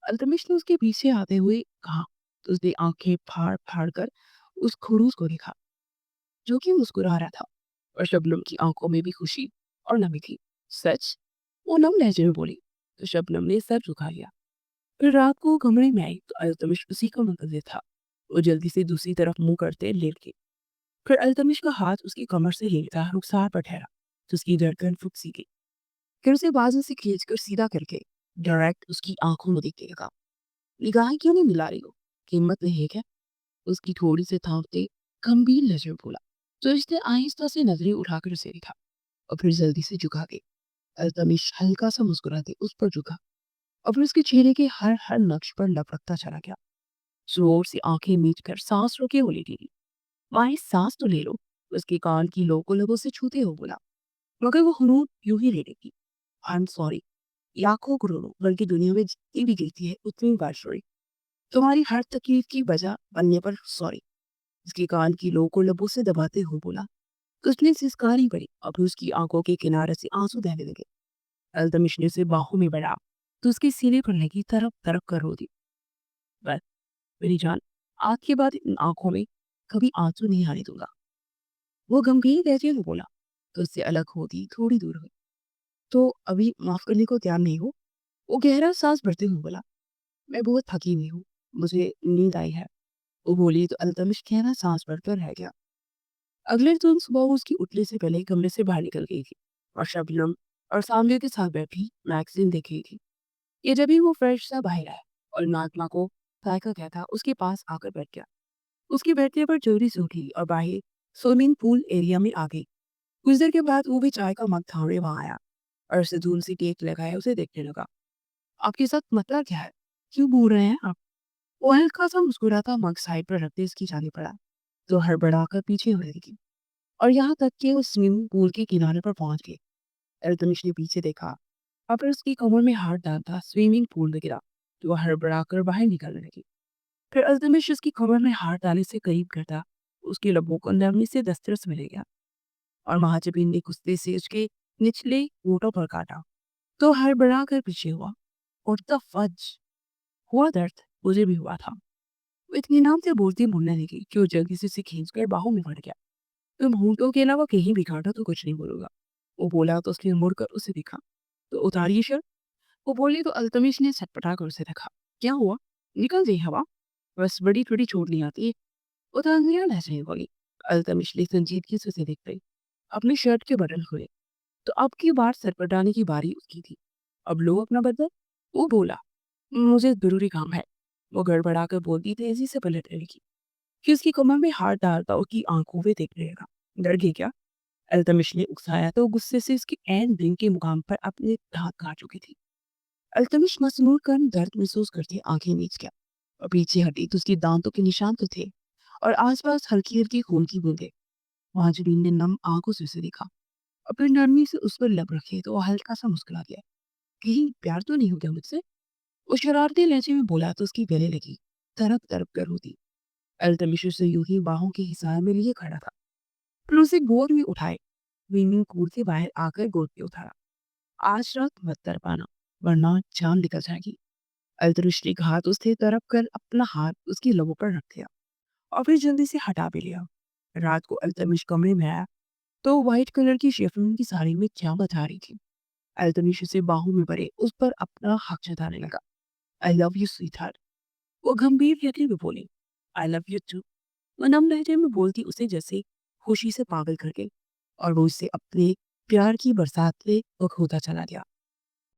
Speaker 1: अल्तमिश ने उसके पीछे आते हुए कहा तो उसने आंखें फाड़ फाड़ कर उस खड़ूस को देखा जो कि मुस्कुरा रहा था और शबनम की आंखों में भी खुशी और नमी थी। सच? वो नम लहजे में बोली तो शबनम ने सर झुका लिया। फिर रात को वो कमरे में आई तो अल्तमिश उसी का मुंतजिर था। वो जल्दी से दूसरी तरफ मुंह करते लेट गई। फिर अल्तमिश का हाथ उसकी कमर से लेकर रुखसार पर ठहरा तो उसकी धड़कन फुक सी गई। फिर उसे बाजू से खींचकर सीधा करके डायरेक्ट उसकी आंखों में देखने लगा। निगाहें क्यों नहीं मिला रही हो? हिम्मत नहीं है क्या? उसकी थोड़ी से थामते गंभीर लहजे में बोला। तो इसने आहिस्ता से नजरें उठाकर उसे देखा और फिर जल्दी से झुका गई। अल्तमिश हल्का सा मुस्कुराते उस पर झुका और फिर उसके चेहरे के हर हर नक्श पर लपकता चला गया। जोर से आंखें मीच कर सांस रोके बोली दीदी, माए सांस तो ले लो। उसके कान की लो को लबों से छूते हो बोला, मगर वो हनूर यूं ही ले लेगी। आई एम सॉरी, लाखों करोड़ों बल्कि दुनिया में जितनी भी गिरती है उतनी बार सॉरी। तुम्हारी हर तकलीफ की वजह बनने पर सॉरी। उसके कान की लो को लबों से दबाते हुए बोला। उसने सिसकारी पड़ी और फिर उसकी आंखों के किनारे से आंसू बहने लगे। अल्तमिश ने उसे बाहों में बढ़ा तो उसके सीने पर लगी तरफ तरफ कर रो दी। बस मेरी जान, आज के बाद इन आंखों में कभी आंसू नहीं आने दूंगा। वो गंभीर लहजे में बोला तो उससे अलग होती थोड़ी दूर हुई। तो अभी माफ करने को तैयार नहीं हो? वो गहरा सांस भरते हुए बोला। मैं बहुत थकी हुई हूँ, मुझे नींद आई है। वो बोली तो अल्तमिश कहना सांस भरकर रह गया। अगले दिन सुबह वो उसकी उठने से पहले कमरे से बाहर निकल गई थी और शबनम और सामने के साथ बैठी मैगजीन देख रही थी। ये जब भी वो फ्रेश सा बाहर आया और नाजमा को साइकिल कहता उसके पास आकर बैठ गया। उसके बैठने पर जल्दी से उठी और बाहर स्विमिंग पूल एरिया में आ गई। कुछ देर के बाद वो भी चाय का मग थामे वहां आया और उसे धूल सी टेक लगाए उसे देखने लगा। आपके साथ मतलब क्या है? क्यों बोल रहे हैं आप? वो हल्का सा मुस्कुराता मग साइड पर रखते इसकी जाने पड़ा तो हड़बड़ाकर पीछे होने लगी और यहाँ तक कि वो स्विमिंग पूल के किनारे पर पहुंच गई। अल्तमिश ने पीछे देखा और फिर उसकी कमर में हाथ डालता स्विमिंग पूल में गिरा तो वह हड़बड़ाकर बाहर निकलने लगी। फिर अल्तमिश उसकी कमर में हाथ डालने से करीब करता उसके लबों को नरमी से दस्तरस मिल गया और महाजबीन ने गुस्से से उसके निचले होठों पर काटा तो हड़बड़ाकर पीछे हुआ। और द फज हुआ दर्द मुझे भी हुआ था। वो इत्मीनान से बोलती बोलने लगी कि वो जल्दी से उसे खींचकर बाहों में पड़ गया। तुम होठों के अलावा कहीं भी काटा तो कुछ नहीं बोलूंगा। वो बोला तो उसने मुड़कर उसे देखा तो उतारिए शर्ट। वो बोली तो अल्तमिश ने छटपटा कर उसे देखा। क्या हुआ? निकल गई हवा? बस बड़ी थोड़ी चोट नहीं आती। उतारिया लहजे में बोली। अल्तमिश ने संजीदगी से उसे देख गई। अपने शर्ट के बटन खुले तो अब की बार सरपटाने की बारी उसकी थी। अब लो अपना बदल। वो बोला, मुझे जरूरी काम है। वो गड़बड़ाकर बोलती तेजी से पलटने लगी कि उसकी कमर में हाथ डालता उसकी आंखों में देखने लगा। डर गई क्या? अल्तमिश ने उकसाया तो गुस्से से उसके एन दिन के मुकाम पर अपने दांत काट चुकी थी। अल्तमिश मसनूर कर दर्द महसूस करती आंखें नीच गया और पीछे हटी तो उसके दांतों के निशान तो थे और आसपास हल्की हल्की खून की बूंदें। महाजबीन ने नम आंखों से उसे देखा और फिर नरमी से उस पर लब रखे तो वो हल्का सा मुस्कुरा गया। कहीं प्यार तो नहीं हो गया मुझसे? वो शरारती लहजे में बोला तो उसकी गले लगी, तड़प तड़प कर होती। अल्तमिश उसे यूं ही बाहों के हिसार में लिए खड़ा था। फिर उसे गोद में उठाए, स्विमिंग पूल से बाहर आकर गोद में उतारा। आज रात मत कर पाना, वरना जान निकल जाएगी। अल्तमिश ने हाथ उससे तरफ कर अपना हाथ उसकी लबों पर रख दिया और फिर जल्दी से हटा भी लिया। रात को अल्तमिश कमरे में आया तो व्हाइट कलर की शेफरन की साड़ी में क्या बता रही थी। अल्तमिश उसे बाहों में भरे उस पर अपना हक जताने लगा। I love you sweet heart. वो गंभीर लहजे में बोली, आई लव यू टू। वो नम लहजे में बोलती उसे जैसे खुशी से पागल कर गई और वो उससे अपने प्यार की बरसात में वो खोता चला गया।